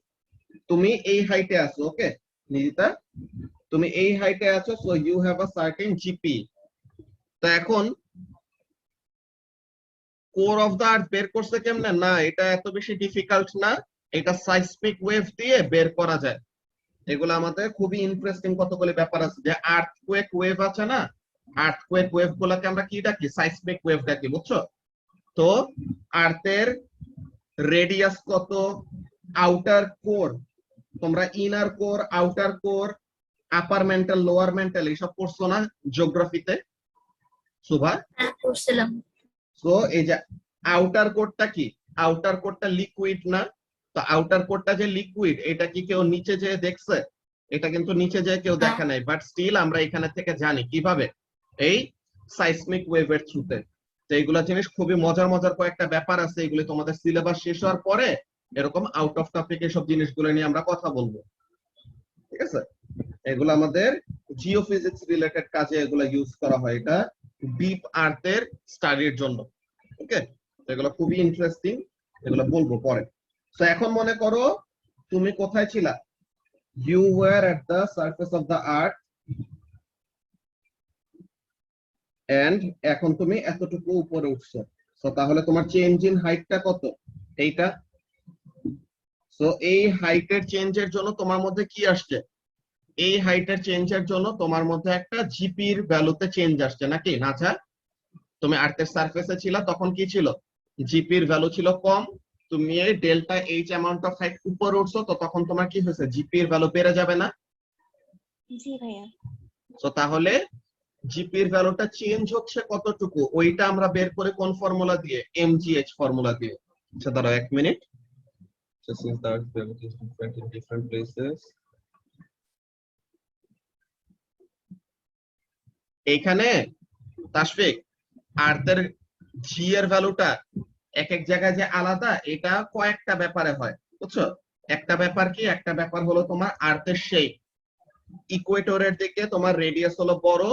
তুমি এই হাইটে আছো, ওকে নিজিতা, তুমি এই হাইটে আছো, so you have a certain GP. তো এখন কোর অফ দা আর্থ বের করছে কেমনে, না এটা এত বেশি ডিফিকাল্ট না, এটা সাইসমিক ওয়েভ দিয়ে বের করা যায়। এগুলো আমাদের খুবই ইন্টারেস্টিং কতগুলি ব্যাপার আছে, যে আর্থকুয়েক ওয়েভ আছে না, আর্থকুয়েক ওয়েভ গুলাকে আমরা কি ডাকি, সাইসমিক ওয়েভ ডাকি, বুঝছো? তো আর্থের রেডিয়াস কত, আউটার কোর, তোমরা ইনার কোর, আউটার কোর, আপার মেন্টাল, লোয়ার মেন্টাল এইসব পড়ছো না জিওগ্রাফিতে, সুভা? হ্যাঁ করছিলাম। তো এই যে আউটার কোরটা কি, আউটার কোরটা লিকুইড না? তো আউটার কোরটা যে লিকুইড, এটা কি কেউ নিচে যেয়ে দেখছে? এটা কিন্তু নিচে যেয়ে কেউ হ্যাঁ। দেখা নাই, বাট স্টিল আমরা এখানে থেকে জানি কিভাবে, এই সাইসমিক ওয়েভের থ্রুতে। তো এইগুলা জিনিস খুবই মজার মজার কয়েকটা ব্যাপার আছে, এগুলি তোমাদের সিলেবাস শেষ হওয়ার পরে এরকম আউট অফ টপিক এসব জিনিসগুলো নিয়ে আমরা কথা বলবো, ঠিক আছে? এগুলো আমাদের জিওফিজিক্স রিলেটেড কাজে এগুলো ইউজ করা হয়, এটা ডিপ আর্থের স্টাডির জন্য। ওকে, এগুলো খুবই ইন্টারেস্টিং, এগুলো বলবো পরে। তো এখন মনে করো তুমি কোথায় ছিলা, you were at the surface of the Earth, and এখন তুমি এতটুকু উপরে উঠছো। তো তাহলে তোমার চেঞ্জ ইন হাইটটা কত, এইটা। সো এই হাইটের চেঞ্জের জন্য তোমার মধ্যে কি আসছে, এই হাইটের চেঞ্জের জন্য তোমার মধ্যে একটা জিপির ভ্যালুতে চেঞ্জ আসছে নাকি, না? আচ্ছা, তুমি আর্থের সারফেসে ছিলা তখন কি ছিল, জিপির ভ্যালু ছিল কম, তুমি এই delta H amount of height উপরে উঠছো, তো তখন তোমার কি হয়েছে, জিপির ভ্যালু বেড়ে যাবে না? জি ভাইয়া। তো তাহলে জিপির ভ্যালুটা চেঞ্জ হচ্ছে কতটুকু, ওইটা আমরা বের করে কোন ফর্মুলা দিয়ে, এমজিএইচ ফর্মুলা দিয়ে। আচ্ছা দাঁড়াও 1 minute. So since the earth gravity is different in different places, এইখানে তাশফিক আর্থের জি এর ভ্যালুটা এক এক জায়গায় যে আলাদা, এটা কয়েকটা ব্যাপারে হয়, বুঝছো? একটা ব্যাপার কি, একটা ব্যাপার হলো তোমার আর্থের শেপ, ইকুয়েটরের দিকে তোমার রেডিয়াস হলো বড়,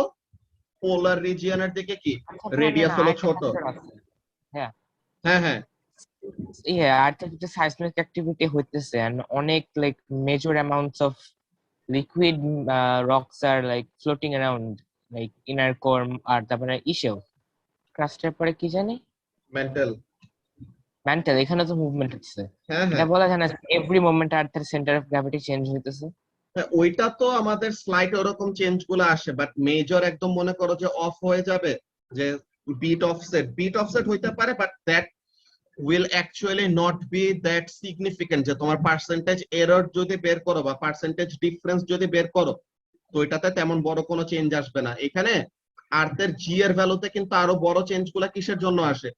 পোলার রিজিয়নের দিকে কি রেডিয়াস হলো ছোট। হ্যাঁ হ্যাঁ হ্যাঁ, আর্থের যে seismic activity হইতেছে and অনেক like major amounts of liquid rocks are like floating around like inner core আর তারপরে ইসেও ক্রাস্টের পরে কি জানি মেন্টাল। ম্যান্টেল, এখানে তো মুভমেন্ট হচ্ছে। হ্যাঁ এটা হ্যাঁ বলা যায় না এভরি মোমেন্ট আর্থের সেন্টার অফ গ্র্যাভিটি চেঞ্জ হইতেছে? হ্যাঁ, ওইটা তো আমাদের স্লাইড ওরকম চেঞ্জ গুলো আসে, বাট মেজর একদম মনে করো যে অফ হয়ে যাবে, যে বিট অফসেট হইতে পারে, but that will actually not be that significant, যে তোমার পার্সেন্টেজ এরর যদি বের করো বা পার্সেন্টেজ ডিফারেন্স যদি বের করো, তো এটাতে তেমন বড় কোনো চেঞ্জ আসবে না। এখানে আর্থের জি এর ভ্যালুতে কিন্তু আরো বড় চেঞ্জ গুলা কিসের জন্য আসে,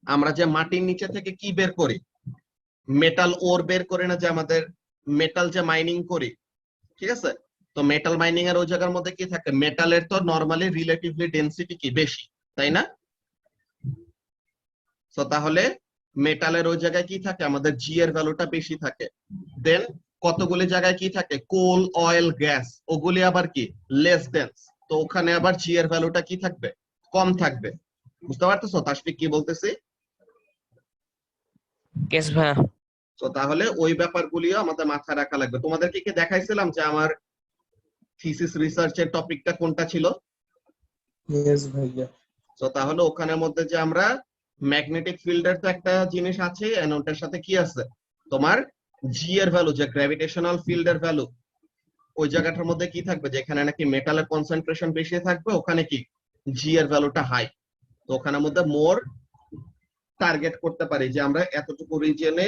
আমরা যে মাটির নিচে থেকে কি বের করি, মেটাল ওর বের করি না, যে আমাদের মেটাল যে মাইনিং করি, ঠিক আছে? তো মেটাল মাইনিং এর ওই জায়গার মধ্যে কি থাকে, মেটালের তো নরমালি রিলেটিভলি ডেনসিটি কি বেশি, তাই না? তো তাহলে মেটালের ওই জায়গায় কি থাকে, আমাদের জি এর ভ্যালুটা বেশি থাকে। দেন কতগুলি জায়গায় কি থাকে, কোল, অয়েল, গ্যাস, ওগুলি আবার কি লেস ডেন্স, তো ওখানে আবার জি এর ভ্যালুটা কি থাকবে, কম থাকবে। বুঝতে পারতেছো তাশফিক কি বলতেছি? কেস ভাই তো তাহলে ওই ব্যাপারগুলিও আমাদের মাথায় রাখা লাগবে। তোমাদেরকে কি দেখাইছিলাম যে আমার থিসিস রিসার্চের টপিকটা কোনটা ছিল? ইয়েস ভাইয়া। তো তাহলে ওখানের মধ্যে যে আমরা ম্যাগনেটিক ফিল্ডের তো একটা জিনিস আছে, এন্ড ওটার সাথে কি আছে, তোমার জি এর ভ্যালু, যে গ্র্যাভিটেশনাল ফিল্ডের ভ্যালু, ওই জায়গাটার মধ্যে কি থাকবে, যেখানে নাকি মেটালের কনসেন্ট্রেশন বেশি থাকবে ওখানে কি জি এর ভ্যালুটা হাই। তো ওখানের মধ্যে মোর টার্গেট করতে পারি যে আমরা এতটুকু রিজিয়নে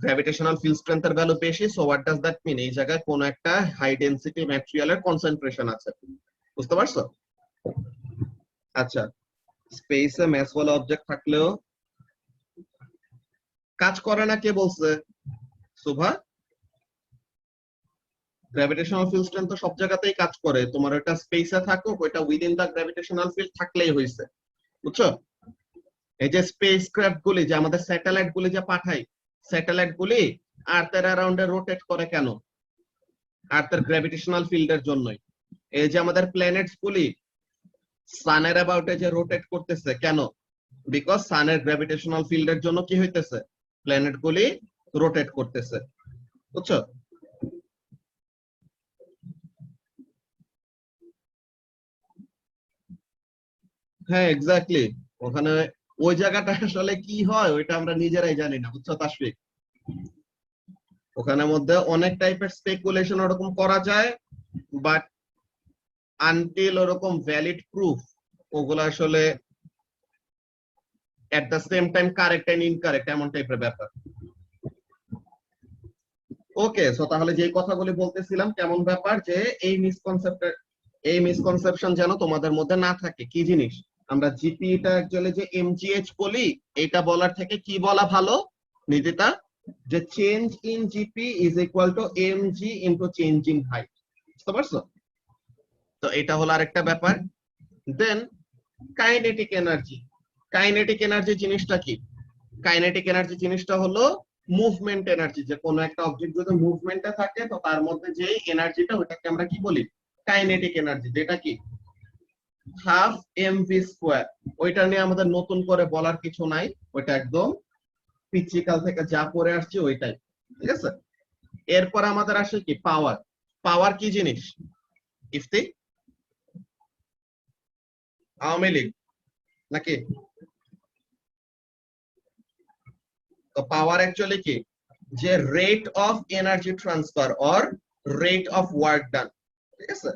গ্র্যাভিটেশনাল ফিল্ড স্ট্রেংথের ভ্যালু বেশি, so what does that mean, এই জায়গায় কোন একটা হাই ডেনসিটি ম্যাটেরিয়ালের কনসেন্ট্রেশন আছে। বুঝতে পারছো? আচ্ছা, স্পেসে ম্যাসওয়েল অবজেক্ট থাকলেও কাজ করে না, কে বলছে? শুভা, গ্র্যাভিটেশনাল ফিল্ড স্ট্রেংথ তো সব জায়গাতেই কাজ করে, তোমার ওটা স্পেসে থাকুক, ওটা উইদিন দা গ্র্যাভিটেশনাল ফিল্ড থাকলেই হয়েছে, বুঝছো? এই যে স্পেস ক্রাফট গুলি, যে আমাদের স্যাটেলাইট গুলি যে পাঠাই, স্যাটেলাইট গুলি আর্থের অ্যারাউন্ডে রোটেট করে কেন, আর্থের গ্র্যাভিটেশনাল ফিল্ডের জন্যই। এই যে আমাদের প্ল্যানেটস গুলি সানের অ্যাবাউটে যে রোটেট করতেছে কেন, বিকজ সানের গ্র্যাভিটেশনাল ফিল্ডের জন্য কি হইতেছে, প্ল্যানেট গুলি রোটেট করতেছে, বুঝছো? হ্যাঁ এক্স্যাক্টলি, ওখানে ওই জায়গাটা আসলে কি হয় ওইটা আমরা নিজেরাই জানি না, বুঝছো তাসফিক? ওখানের মধ্যে অনেক টাইপের স্পেকুলেশন ওরকম করা যায়, বাট আনটিল ওরকম ভ্যালিড প্রুফ ওগুলো আসলে at the same time correct and incorrect এমন টাইপের ব্যাপার। ওকে, সো তাহলে যে কথাগুলি বলতেছিলাম কেমন ব্যাপার, যে এই মিসকনসেপশন যেন তোমাদের মধ্যে না থাকে। কি জিনিস? আমরা জিপিটা অ্যাকচুয়ালি যে এমজিএইচ বলি, এটা বলার থেকে কি বলা ভালো নিদিতা, যে change in GP is equal two MG into change in height. বুঝতে পারছো? তো এটা হলো আরেকটা ব্যাপার। দেন কাইনেটিক এনার্জি। কাইনেটিক এনার্জি জিনিসটা কি? কাইনেটিক এনার্জি জিনিসটা হলো মুভমেন্ট এনার্জি। যে কোনো একটা অবজেক্ট যদি মুভমেন্টে থাকে তো তার মধ্যে যে এনার্জিটা ওটাকে আমরা কি বলি? Kinetic energy. যেটা কি হাফ এমভি স্কোয়ার। ওইটা নিয়ে আমাদের নতুন করে বলার কিছু নাই, ওইটা একদম পিচ্চিকাল থেকে যা পড়ে আসছে ওইটাই, ঠিক আছে? এরপর আমাদের আসে কি পাওয়ার। পাওয়ার কি জিনিস ইফতি? আওয়ামী লীগ নাকি? তো পাওয়ার অ্যাকচুয়ালি কি? যে rate of energy transfer or rate of work done, ঠিক আছে?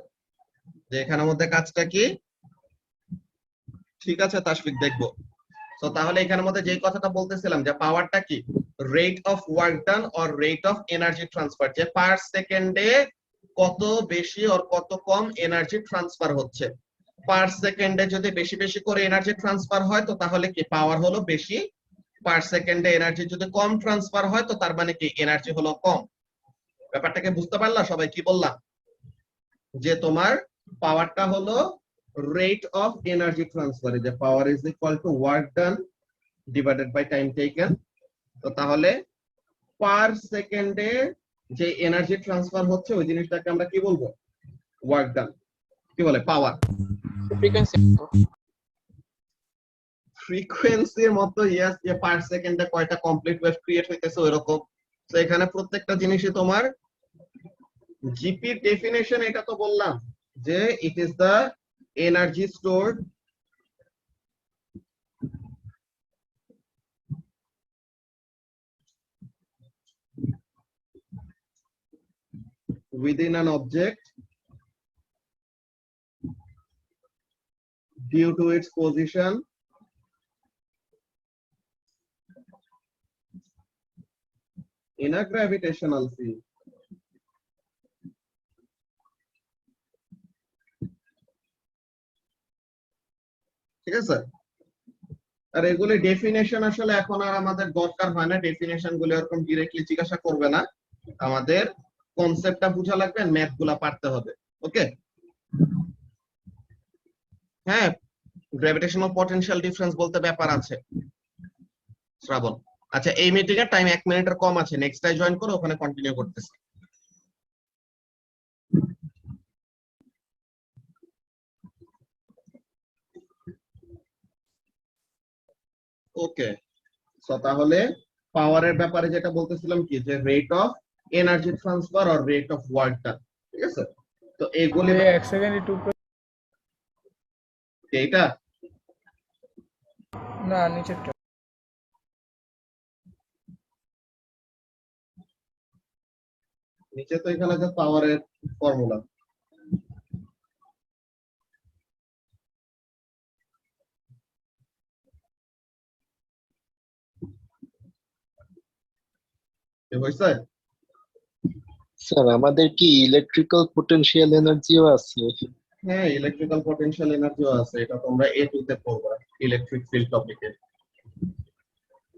যে এখানের মধ্যে কাজটা কি? ঠিক আছে তাসফিক, দেখবো। তো তাহলে এখানের মধ্যে যে কথাটা বলতেছিলাম যে পাওয়ারটা কি? Rate of work done or rate of energy transfer. যে পার সেকেন্ডে কত বেশি আর কত কম এনার্জি ট্রান্সফার হচ্ছে। পার সেকেন্ডে যদি বেশি বেশি করে এনার্জি ট্রান্সফার হয় তো তাহলে কি পাওয়ার হলো বেশি। পার সেকেন্ডে এনার্জি যদি কম ট্রান্সফার হয় তো তার মানে কি এনার্জি হলো কম। ব্যাপারটাকে বুঝতে পারলা সবাই? কি বললাম? যে তোমার পাওয়ারটা হলো রেট অফ এনার্জি ট্রান্সফার, যে power is equal to work done divided by time taken. তো তাহলে পার সেকেন্ডে যে এনার্জি ট্রান্সফার হচ্ছে ওই জিনিসটাকে আমরা কি বলবো? Work done. কি বলে? পাওয়ার। ফ্রিকোয়েন্সির মতো, ইয়েস, যে পার সেকেন্ডে কয়টা কমপ্লিট ওয়েভ ক্রিয়েট হইতেছে ওইরকম। তো এখানে প্রত্যেকটা জিনিসই তোমার জিপির ডেফিনেশন, এটা তো বললাম যে it is the energy stored within an object due to its position in a gravitational field. ঠিক আছে? আর এগুলি ডেফিনেশন আসলে এখন আর আমাদের দরকার হয় না, ডেফিনেশন গুলো এরকম ডিরেক্টলি জিজ্ঞাসা করবে না, আমাদের কনসেপ্টটা বোঝা লাগবে, ম্যাথ গুলা পারতে হবে। ওকে, হ্যাঁ, গ্র্যাভিটেশনাল পটেনশিয়াল ডিফারেন্স বলতে ব্যাপার আছে শ্রাবণ। আচ্ছা, এই মিটিং এর টাইম 1 মিনিটের কম আছে, নেক্সট টাই জয়েন করো, ওখানে কন্টিনিউ করতেছি। ওকে, সো তাহলে পাওয়ারের ব্যাপারে যেটা বলতেছিলাম কি, যে রেট অফ এনার্জি ট্রান্সফার আর রেট অফ ওয়ার্ক ডান, ঠিক আছে? তো এইগুলি এক সেকেন্ড একটু এইটা না নিচেরটা নিচে তো এখানে যে পাওয়ারের ফর্মুলা, হয়েছে? স্যার আমাদের কি ইলেকট্রিক্যাল পোটেনশিয়াল এনার্জিও আছে? হ্যাঁ, ইলেকট্রিক্যাল পটেনশিয়াল এনার্জিও আছে, এটা তোমরা A2 তে পড়বা, ইলেকট্রিক ফিল্ড টপিকে।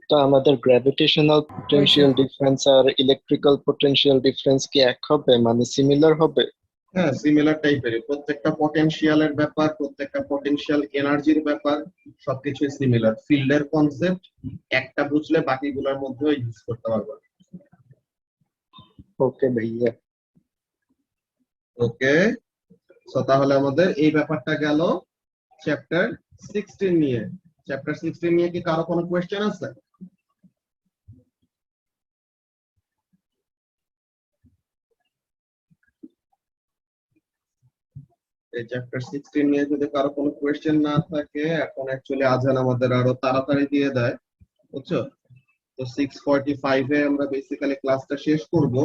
তো আমাদের গ্র্যাভিটেশনাল পোটেনশিয়াল ডিফারেন্স আর ইলেকট্রিক্যাল পোটেনশিয়াল ডিফারেন্স কি এক হবে, মানে সিমিলার হবে? হ্যাঁ, সিমিলার টাইপের, প্রত্যেকটা পটেনশিয়ালের ব্যাপার, প্রত্যেকটা পটেনশিয়াল এনার্জির ব্যাপার সবকিছুই সিমিলার। ফিল্ডের কনসেপ্ট একটা বুঝলে বাকিগুলোর মধ্যেও ইউজ করতে পারবে। ওকে ভাইয়া। ওকে, সো তাহলে আমাদের এই ব্যাপারটা গেল চ্যাপ্টার 16 নিয়ে। চ্যাপ্টার 16 নিয়ে কি কারো কোনো কোয়েশ্চেন আছে? এই চ্যাপ্টার 16 নিয়ে যদি কারো কোনো কোয়েশ্চেন না থাকে, এখন অ্যাকচুয়ালি আজান আমাদের আরো তাড়াতাড়ি দিয়ে দেয়, বুঝছো? তো 6:45 এ আমরা বেসিক্যালি ক্লাসটা শেষ করব।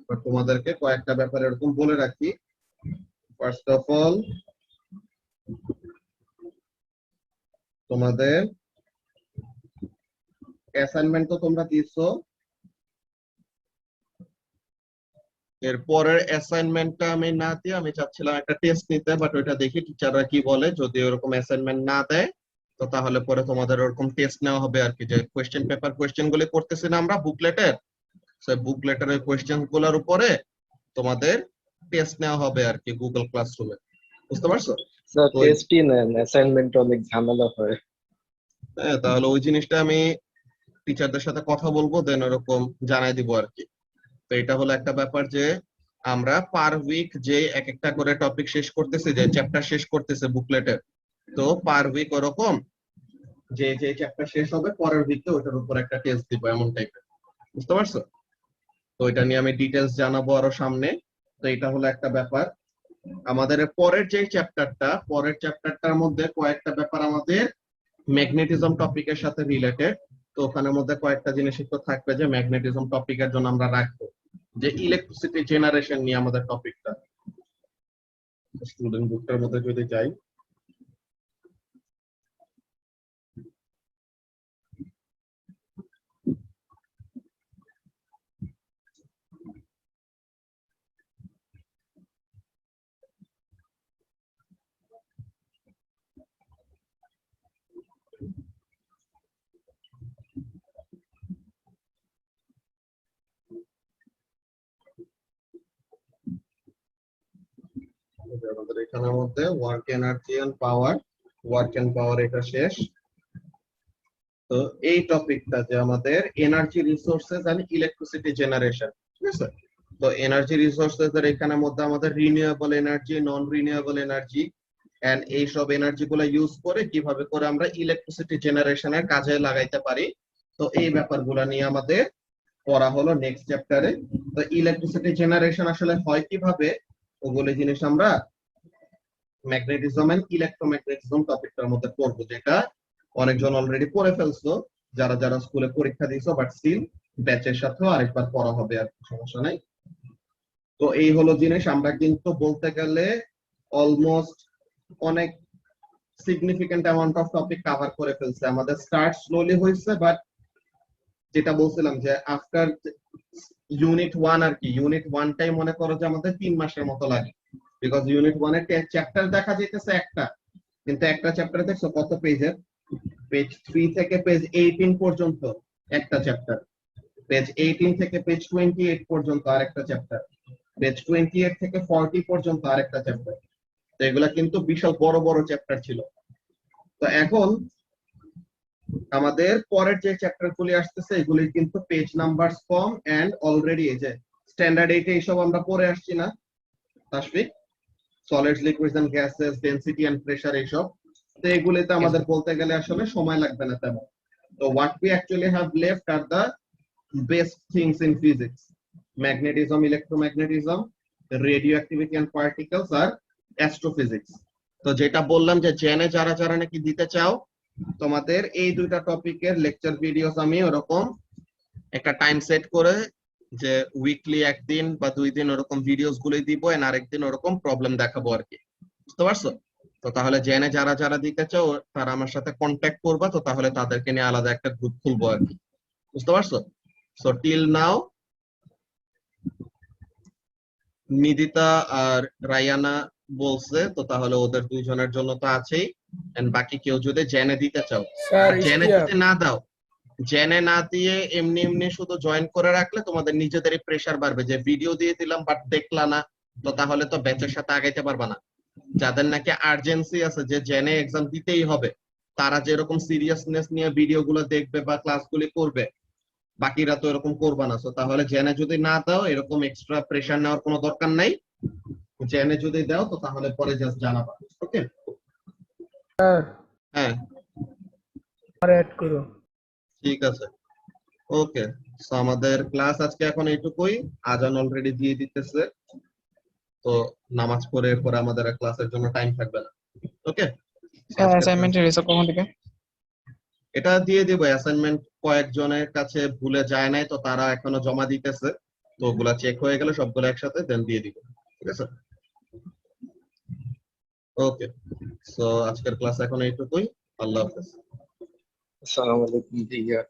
বাট তোমাদেরকে কয়েকটা ব্যাপার এরকম বলে রাখি। ফার্স্ট অফ অল, তোমাদের অ্যাসাইনমেন্ট তো তোমরা দিছো, এরপরের অ্যাসাইনমেন্টটা আমি না দিয়ে আমি চাচ্ছিলাম একটা টেস্ট নিতে, বাট ওইটা দেখি টিচাররা কি বলে। যদি ওরকম অ্যাসাইনমেন্ট না দেয় তো তাহলে পরে তোমাদের ওরকম টেস্ট নেওয়া হবে আর কি, যে কোয়েশ্চেন পেপার কোয়েশ্চেন গুলো করতেছি না আমরা বুকলেটের, সেই বুকলেটের ওই কোয়েশ্চেন গুলোর উপরে তোমাদের টেস্ট নেওয়া হবে আর কি গুগল ক্লাসরুমে, বুঝতে পারছো? স্যার তো টেস্টই নেন, অ্যাসাইনমেন্ট অনেক ঝামেলা হয়। হ্যাঁ, তাহলে ওই জিনিসটা আমি টিচারদের সাথে কথা বলবো, দেন ওরকম জানাই দিব আর কি। তো এটা হলো একটা ব্যাপার যে আমরা পার উইক যে এক একটা করে টপিক শেষ করতেছি, যে চ্যাপ্টার শেষ করতেছে বুকলেটের, তো পার উইক ওরকম যে যে চ্যাপ্টার শেষ হবে পরের উইকে ওটার উপর একটা টেস্ট দিব, এমন টাইপের, বুঝতে পারছো? তো এটা নিয়ে আমি ডিটেলস জানাবো আরো সামনে। তো এটা হলো একটা ব্যাপার। আমাদের পরের যে চ্যাপ্টারটা, পরের চ্যাপ্টারটার মধ্যে কয়েকটা ব্যাপার আমাদের ম্যাগনেটিজম টপিকের সাথে রিলেটেড। তো ওখানের মধ্যে কয়েকটা জিনিস একটু থাকবে যে ম্যাগনেটিজম টপিকের জন্য আমরা রাখবো, যে ইলেকট্রিসিটি জেনারেশন নিয়ে আমাদের টপিকটা। স্টুডেন্ট বুকটার মধ্যে যদি যাই, আমাদের এখানের মধ্যে work energy and power, work and power এটা শেষ। তো এই টপিকটা যে আমাদের energy resources and electricity generation, ঠিক আছে? তো এনার্জি রিসোর্সেস এর এখানের মধ্যে আমাদের renewable energy, non renewable energy and এই সব এনার্জি গুলো ইউজ করে কিভাবে করে আমরা ইলেকট্রিসিটি জেনারেশনের কাজে লাগাইতে পারি। তো এই ব্যাপারগুলো নিয়ে আমাদের পড়া হলো নেক্সট চ্যাপ্টারে। তো ইলেকট্রিসিটি জেনারেশন আসলে হয় কিভাবে, ওগুলো জিনিস আমরা ম্যাগনেটিজম এন্ড ইলেকট্রোম্যাগনেটিজম টপিকটার মধ্যে পড়বো, যেটা অনেকজন অলরেডি পড়ে ফেলছো যারা যারা স্কুলে পরীক্ষা দিয়েছো, বাট স্টিল ব্যাচের সাথেও আরেকবার পড়া হবে, আর সমস্যা নাই। তো এই হলো জিনিস। আমরা কিন্তু বলতে গেলে অলমোস্ট অনেক significant amount of topic cover করে ফেলছে। আমাদের স্টার্ট স্লোলি হয়েছে, বাট যেটা বলছিলাম যে আফটার ইউনিট 1 আর কি, ইউনিট 1টাই মনে করো যে আমাদের 3 মাসের মতো লাগে, বিকজ ইউনিট 1 এর চ্যাপ্টার দেখা যাইতেছে একটা, কিন্তু একটা চ্যাপ্টারে দেখছো কত পেজের? পেজ 3 থেকে পেজ 18 পর্যন্ত একটা চ্যাপ্টার, পেজ 18 থেকে পেজ 28 পর্যন্ত আরেকটা চ্যাপ্টার, পেজ 28 থেকে 40 পর্যন্ত আরেকটা চ্যাপ্টার। তো এগুলা কিন্তু বিশাল বড় বড় চ্যাপ্টার ছিল। তো এখন আমাদের পরের যে চ্যাপ্টার গুলি আসতেছে এগুলি কিন্তু পেজ নাম্বার কম, এন্ড অলরেডি এই যে স্ট্যান্ডার্ড 8 এইসব আমরা পড়ে আসছি না Tasfiq, solids liquids and gases, density and pressure, এইসব। তো এগুলিতে আমাদের বলতে গেলে আসলে সময় লাগবে না তেমন। তো what we actually have left are the best things in physics: magnetism, electromagnetism, radio activity and particles, আর অ্যাস্ট্রোফিজিক্স। তো যেটা বললাম যে জেনে যারা যারা নাকি দিতে চাও, তোমাদের এই দুইটা টপিকের লেকচার ভিডিওস আমি ওরকম একটা টাইম সেট করে যে উইকলি একদিন বা 2 দিন ওরকম ভিডিওস গুলোই দিব, এন্ড আরেকদিন ওরকম প্রবলেম দেখাবো আর কি, বুঝতে পারছো? তো তাহলে জেনে যারা যারা দিতে চাও তারা আমার সাথে কন্ট্যাক্ট করবা, তো তাহলে তাদেরকে নিয়ে আলাদা একটা গ্রুপ খুলবো আর কি, বুঝতে পারছো? সো টিল নাও নিদিতা আর রায়ানা বলছে, তো তাহলে ওদের দুইজনের জন্য তো আছেই, এন্ড বাকি কেউ যদি জেনে দিতে চাও, স্যার আর জেনে ইশতিয়াক, যদি না দাও, জেনে না দিয়ে এমনি এমনি শুধু জয়েন করে রাখলে তোমাদের নিজেদেরই প্রেসার বাড়বে, যে ভিডিও দিয়ে দিলাম বাট দেখলা না, তো তাহলে তো ব্যাচের সাথে আগাইতে পারবা না। যাদের নাকি আর্জেন্সি আছে যে জেনে এক্সাম দিতেই হবে, তারা যেরকম সিরিয়াসনেস নিয়ে ভিডিও গুলো দেখবে বা ক্লাসগুলি করবে, বাকিরা তো এরকম করবা না। তো তাহলে জেনে যদি না দাও, এরকম এক্সট্রা প্রেসার নেওয়ার কোনো দরকার নাই। জেনে যদি দাও তো তাহলে পরে জাস্ট জানাবা, ওকে? স্যার হ্যাঁ, আর অ্যাড করো। ঠিক আছে, ওকে। সো আমাদের ক্লাস আজকে এখন এইটুকুই, আজান অলরেডি দিয়ে দিতেছে। তো নামাজ পড়ে পরে আমাদের ক্লাসের জন্য টাইম থাকবে না। ওকে, অ্যাসাইনমেন্টের রেজাল্ট কখন দিবে? এটা দিয়ে দিব। অ্যাসাইনমেন্ট কয়েকজনের কাছে ভুলে যায় নাই, তো তারা এখনো জমা দিতেছে, তো ওগুলা চেক হয়ে গেলে সবগুলো একসাথে দেন দিয়ে দিব। ঠিক আছে, ওকে। সো আজকের ক্লাস এখন এইটুকুই। আল্লাহ হাফেজ। আসসালামু আলাইকুম ভাইয়া।